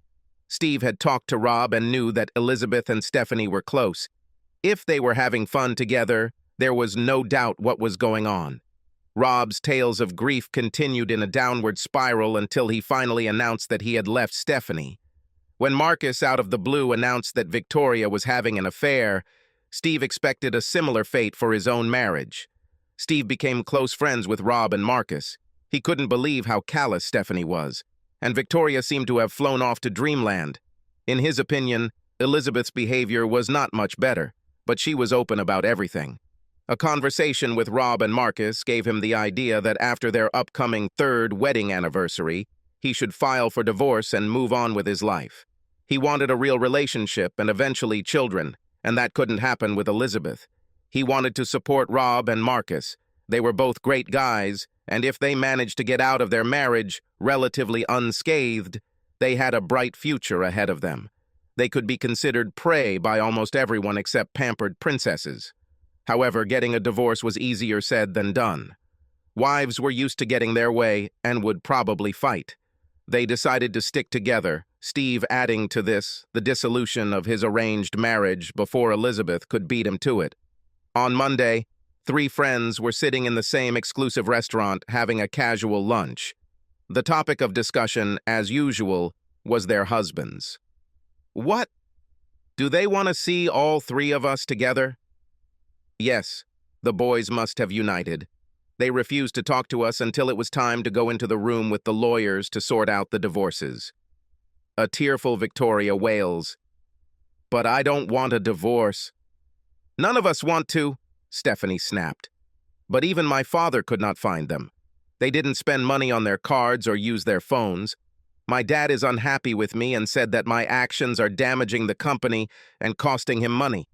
Steve had talked to Rob and knew that Elizabeth and Stephanie were close. If they were having fun together, there was no doubt what was going on. Rob's tales of grief continued in a downward spiral until he finally announced that he had left Stephanie. When Marcus, out of the blue, announced that Victoria was having an affair, Steve expected a similar fate for his own marriage. Steve became close friends with Rob and Marcus. He couldn't believe how callous Stephanie was, and Victoria seemed to have flown off to dreamland. In his opinion, Elizabeth's behavior was not much better, but she was open about everything. A conversation with Rob and Marcus gave him the idea that after their upcoming 3rd wedding anniversary, he should file for divorce and move on with his life. He wanted a real relationship and eventually children, and that couldn't happen with Elizabeth. He wanted to support Rob and Marcus. They were both great guys, and if they managed to get out of their marriage relatively unscathed, they had a bright future ahead of them. They could be considered prey by almost everyone except pampered princesses. However, getting a divorce was easier said than done. Wives were used to getting their way and would probably fight. They decided to stick together, Steve adding to this the dissolution of his arranged marriage before Elizabeth could beat him to it. On Monday, 3 friends were sitting in the same exclusive restaurant having a casual lunch. The topic of discussion, as usual, was their husbands. What? Do they want to see all 3 of us together? Yes, the boys must have united. They refused to talk to us until it was time to go into the room with the lawyers to sort out the divorces. A tearful Victoria wails, "But I don't want a divorce." "None of us want to," Stephanie snapped. "But even my father could not find them. They didn't spend money on their cards or use their phones. My dad is unhappy with me and said that my actions are damaging the company and costing him money."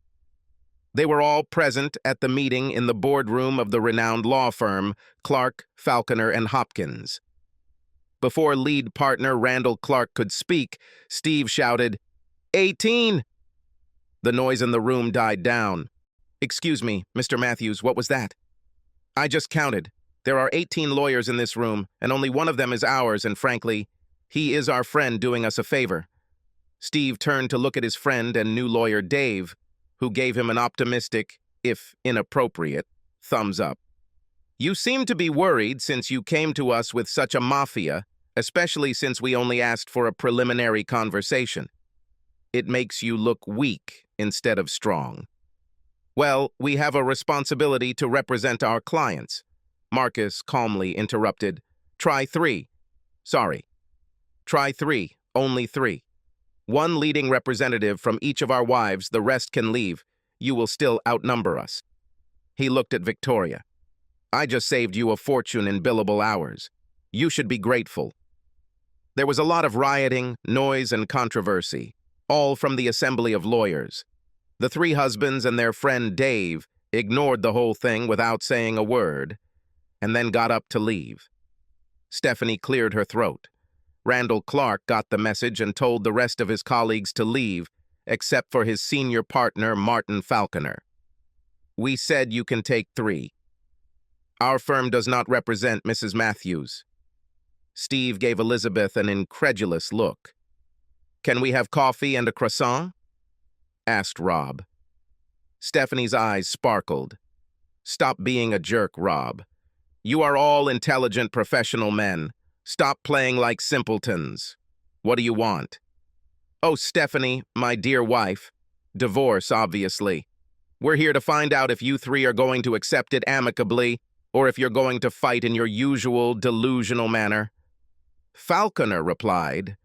They were all present at the meeting in the boardroom of the renowned law firm, Clark, Falconer, and Hopkins. Before lead partner Randall Clark could speak, Steve shouted, 18! The noise in the room died down. "Excuse me, Mr. Matthews, what was that?" "I just counted. There are 18 lawyers in this room, and only one of them is ours, and frankly, he is our friend doing us a favor." Steve turned to look at his friend and new lawyer Dave, who gave him an optimistic, if inappropriate, thumbs up. "You seem to be worried since you came to us with such a mafia, especially since we only asked for a preliminary conversation. It makes you look weak instead of strong." "Well, we have a responsibility to represent our clients," Marcus calmly interrupted. "Try 3. Sorry. Try 3, only 3. One leading representative from each of our wives, the rest can leave. You will still outnumber us. He looked at Victoria. I just saved you a fortune in billable hours. You should be grateful. There was a lot of rioting, noise, and controversy, all from the assembly of lawyers. The three husbands and their friend Dave ignored the whole thing without saying a word, and then got up to leave. Stephanie cleared her throat. Randall Clark got the message and told the rest of his colleagues to leave, except for his senior partner, Martin Falconer. We said you can take 3. Our firm does not represent Mrs. Matthews. Steve gave Elizabeth an incredulous look. Can we have coffee and a croissant? Asked Rob. Stephanie's eyes sparkled. Stop being a jerk, Rob. You are all intelligent professional men. Stop playing like simpletons. What do you want? Oh, Stephanie, my dear wife. Divorce, obviously. We're here to find out if you 3 are going to accept it amicably or if you're going to fight in your usual delusional manner. Falconer replied,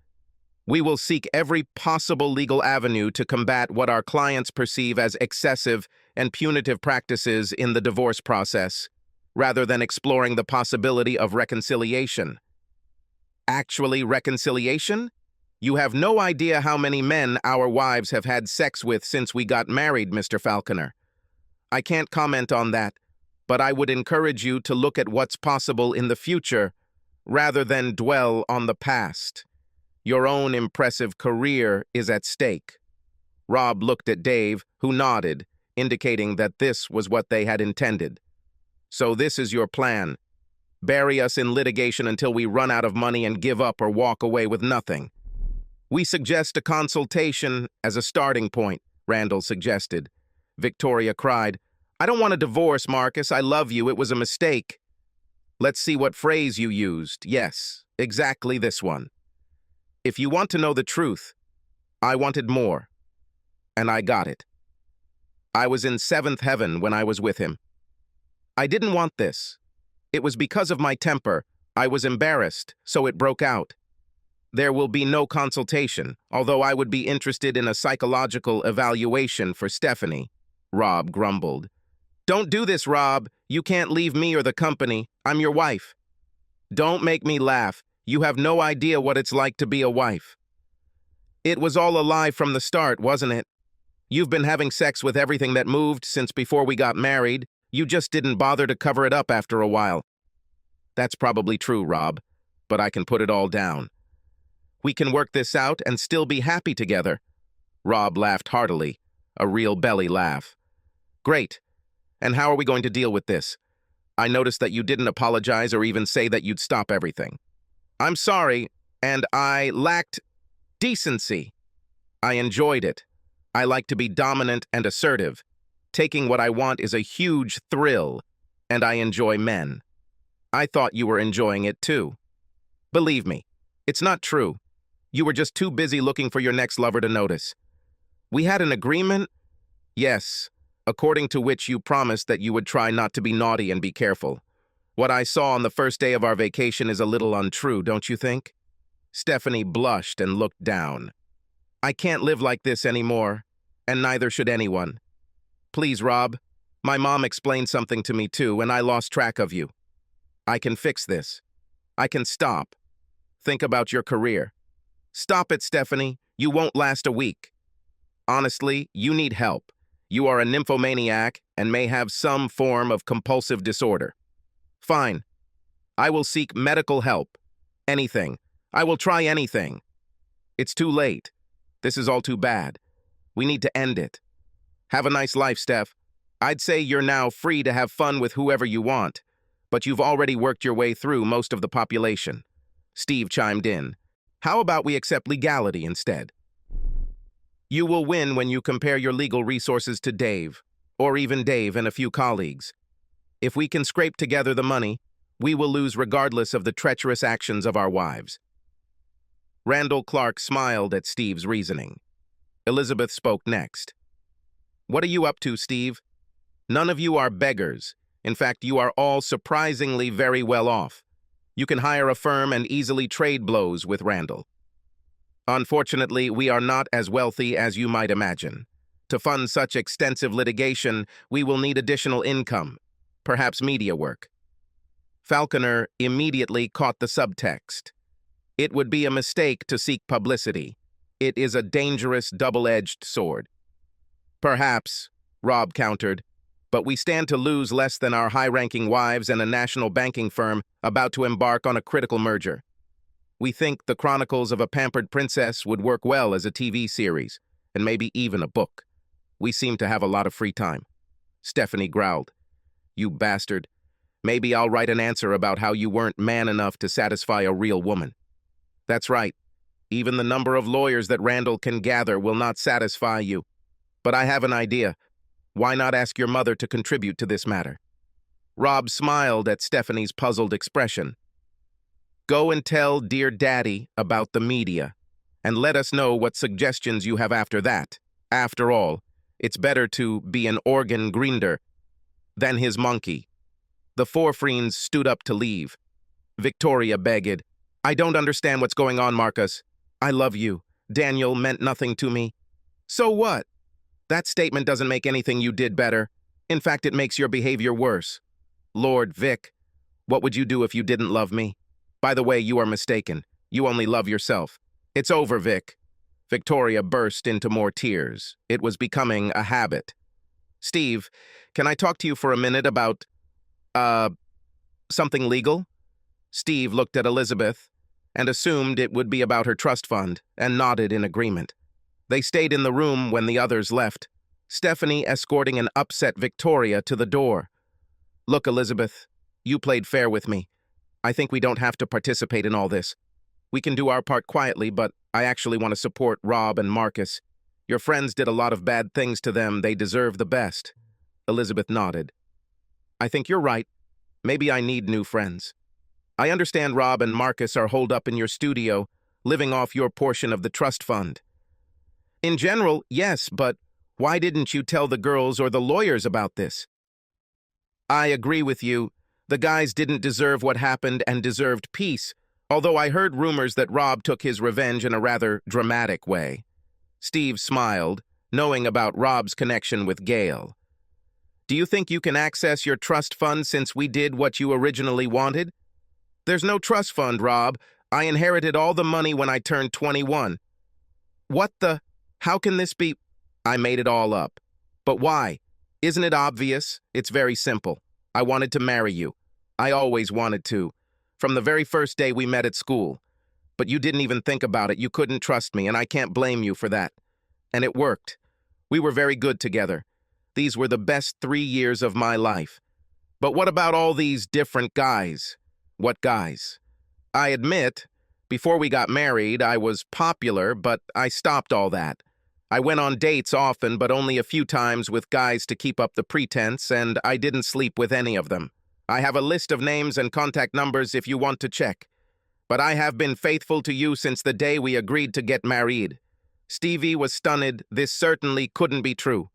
We will seek every possible legal avenue to combat what our clients perceive as excessive and punitive practices in the divorce process, rather than exploring the possibility of reconciliation. Actually, reconciliation? You have no idea how many men our wives have had sex with since we got married, Mr. Falconer. I can't comment on that, but I would encourage you to look at what's possible in the future rather than dwell on the past. Your own impressive career is at stake. Rob looked at Dave, who nodded, indicating that this was what they had intended. So this is your plan. Bury us in litigation until we run out of money and give up or walk away with nothing. We suggest a consultation as a starting point, Randall suggested. Victoria cried, I don't want a divorce, Marcus. I love you. It was a mistake. Let's see what phrase you used. Yes, exactly this one. If you want to know the truth, I wanted more, and I got it. I was in 7th heaven when I was with him. I didn't want this. It was because of my temper. I was embarrassed, so it broke out. There will be no consultation, although I would be interested in a psychological evaluation for Stephanie, Rob grumbled. Don't do this, Rob. You can't leave me or the company. I'm your wife. Don't make me laugh. You have no idea what it's like to be a wife. It was all a lie from the start, wasn't it? You've been having sex with everything that moved since before we got married. You just didn't bother to cover it up after a while. That's probably true, Rob, but I can put it all down. We can work this out and still be happy together. Rob laughed heartily, a real belly laugh. Great. And how are we going to deal with this? I noticed that you didn't apologize or even say that you'd stop everything. I'm sorry, and I lacked decency. I enjoyed it. I like to be dominant and assertive. Taking what I want is a huge thrill, and I enjoy men. I thought you were enjoying it too. Believe me, it's not true. You were just too busy looking for your next lover to notice. We had an agreement? Yes, according to which you promised that you would try not to be naughty and be careful. What I saw on the first day of our vacation is a little untrue, don't you think? Stephanie blushed and looked down. I can't live like this anymore, and neither should anyone. Please, Rob. My mom explained something to me too, and I lost track of you. I can fix this. I can stop. Think about your career. Stop it, Stephanie. You won't last a week. Honestly, you need help. You are a nymphomaniac and may have some form of compulsive disorder. Fine. I will seek medical help. Anything. I will try anything. It's too late. This is all too bad. We need to end it. Have a nice life, Steph. I'd say you're now free to have fun with whoever you want, but you've already worked your way through most of the population. Steve chimed in. How about we accept legality instead? You will win when you compare your legal resources to Dave, or even Dave and a few colleagues. If we can scrape together the money, we will lose regardless of the treacherous actions of our wives. Randall Clark smiled at Steve's reasoning. Elizabeth spoke next. What are you up to, Steve? None of you are beggars. In fact, you are all surprisingly very well off. You can hire a firm and easily trade blows with Randall. Unfortunately, we are not as wealthy as you might imagine. To fund such extensive litigation, we will need additional income, perhaps media work. Falconer immediately caught the subtext. It would be a mistake to seek publicity. It is a dangerous double-edged sword. Perhaps, Rob countered, but we stand to lose less than our high-ranking wives and a national banking firm about to embark on a critical merger. We think the Chronicles of a Pampered Princess would work well as a TV series, and maybe even a book. We seem to have a lot of free time. Stephanie growled. You bastard. Maybe I'll write an answer about how you weren't man enough to satisfy a real woman. That's right. Even the number of lawyers that Randall can gather will not satisfy you. But I have an idea. Why not ask your mother to contribute to this matter? Rob smiled at Stephanie's puzzled expression. Go and tell dear Daddy about the media, and let us know what suggestions you have after that. After all, it's better to be an organ grinder than his monkey. The four friends stood up to leave. Victoria begged, I don't understand what's going on, Marcus. I love you. Daniel meant nothing to me. So what? That statement doesn't make anything you did better. In fact, it makes your behavior worse. Lord Vic, what would you do if you didn't love me? By the way, you are mistaken. You only love yourself. It's over, Vic. Victoria burst into more tears. It was becoming a habit. Steve, can I talk to you for a minute about, something legal? Steve looked at Elizabeth and assumed it would be about her trust fund and nodded in agreement. They stayed in the room when the others left, Stephanie escorting an upset Victoria to the door. Look, Elizabeth, you played fair with me. I think we don't have to participate in all this. We can do our part quietly, but I actually want to support Rob and Marcus. Your friends did a lot of bad things to them. They deserve the best. Elizabeth nodded. I think you're right. Maybe I need new friends. I understand Rob and Marcus are holed up in your studio, living off your portion of the trust fund. In general, yes, but why didn't you tell the girls or the lawyers about this? I agree with you. The guys didn't deserve what happened and deserved peace, although I heard rumors that Rob took his revenge in a rather dramatic way. Steve smiled, knowing about Rob's connection with Gail. Do you think you can access your trust fund since we did what you originally wanted? There's no trust fund, Rob. I inherited all the money when I turned 21. What the? How can this be? I made it all up. But why? Isn't it obvious? It's very simple. I wanted to marry you. I always wanted to. From the very first day we met at school. But you didn't even think about it. You couldn't trust me, and I can't blame you for that. And it worked. We were very good together. These were the best 3 years of my life. But what about all these different guys? What guys? I admit, before we got married, I was popular, but I stopped all that. I went on dates often, but only a few times with guys to keep up the pretense, and I didn't sleep with any of them. I have a list of names and contact numbers if you want to check. But I have been faithful to you since the day we agreed to get married. Stevie was stunned. This certainly couldn't be true.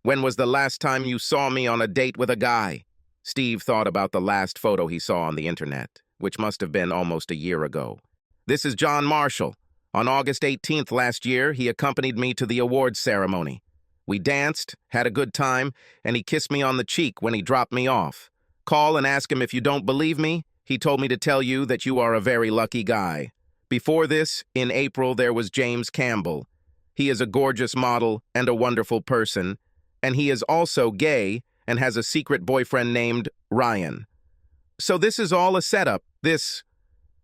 When was the last time you saw me on a date with a guy? Steve thought about the last photo he saw on the internet, which must have been almost a year ago. This is John Marshall. On August 18th last year, he accompanied me to the awards ceremony. We danced, had a good time, and he kissed me on the cheek when he dropped me off. Call and ask him if you don't believe me. He told me to tell you that you are a very lucky guy. Before this, in April, there was James Campbell. He is a gorgeous model and a wonderful person, and he is also gay and has a secret boyfriend named Ryan. So this is all a setup, this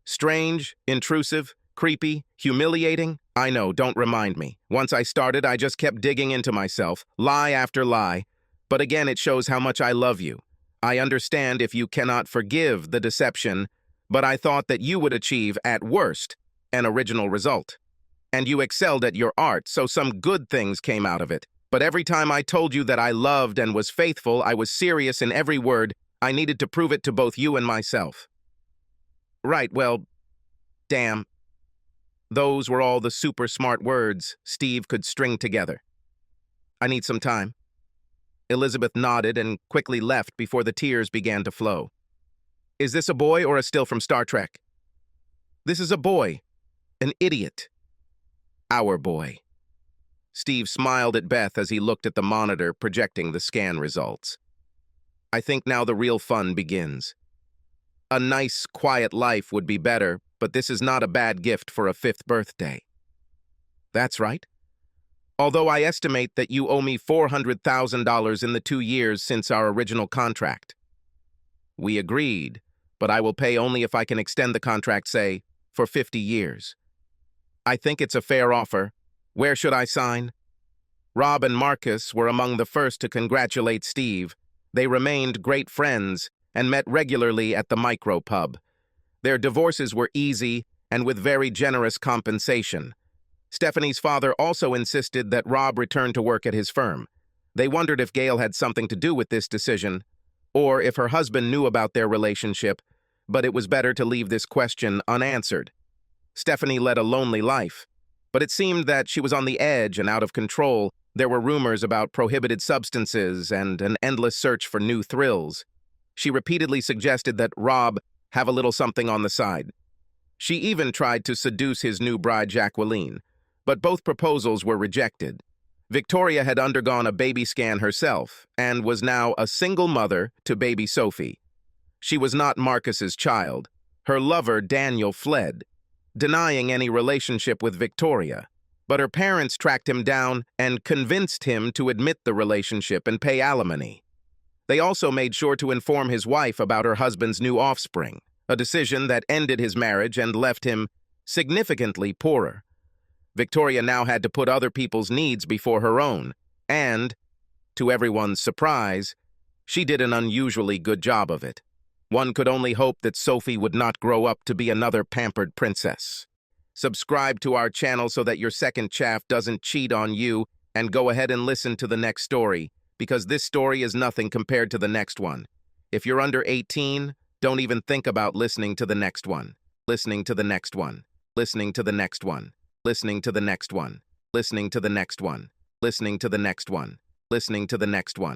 strange, intrusive, creepy, humiliating. I know, don't remind me. Once I started, I just kept digging into myself, lie after lie. But again, it shows how much I love you. I understand if you cannot forgive the deception, but I thought that you would achieve, at worst, an original result. And you excelled at your art, so some good things came out of it. But every time I told you that I loved and was faithful, I was serious in every word. I needed to prove it to both you and myself. Right, well, damn. Those were all the super smart words Steve could string together. I need some time. Elizabeth nodded and quickly left before the tears began to flow. Is this a boy or a still from Star Trek? This is a boy. An idiot. Our boy. Steve smiled at Beth as he looked at the monitor projecting the scan results. I think now the real fun begins. A nice, quiet life would be better, but this is not a bad gift for a 5th birthday. That's right. Although I estimate that you owe me $400,000 in the 2 years since our original contract. We agreed, but I will pay only if I can extend the contract, say, for 50 years. I think it's a fair offer. Where should I sign? Rob and Marcus were among the first to congratulate Steve. They remained great friends and met regularly at the micro pub. Their divorces were easy and with very generous compensation. Stephanie's father also insisted that Rob return to work at his firm. They wondered if Gail had something to do with this decision, or if her husband knew about their relationship, but it was better to leave this question unanswered. Stephanie led a lonely life, but it seemed that she was on the edge and out of control. There were rumors about prohibited substances and an endless search for new thrills. She repeatedly suggested that Rob have a little something on the side. She even tried to seduce his new bride, Jacqueline, but both proposals were rejected. Victoria had undergone a baby scan herself and was now a single mother to baby Sophie. She was not Marcus's child. Her lover, Daniel, fled, denying any relationship with Victoria, but her parents tracked him down and convinced him to admit the relationship and pay alimony. They also made sure to inform his wife about her husband's new offspring, a decision that ended his marriage and left him significantly poorer. Victoria now had to put other people's needs before her own, and, to everyone's surprise, she did an unusually good job of it. One could only hope that Sophie would not grow up to be another pampered princess. Subscribe to our channel so that your second chaff doesn't cheat on you, and go ahead and listen to the next story, because this story is nothing compared to the next one. If you're under 18, don't even think about listening to the next one. Listening to the next one. Listening to the next one. Listening to the next one. Listening to the next one. Listening to the next one. Listening to the next one.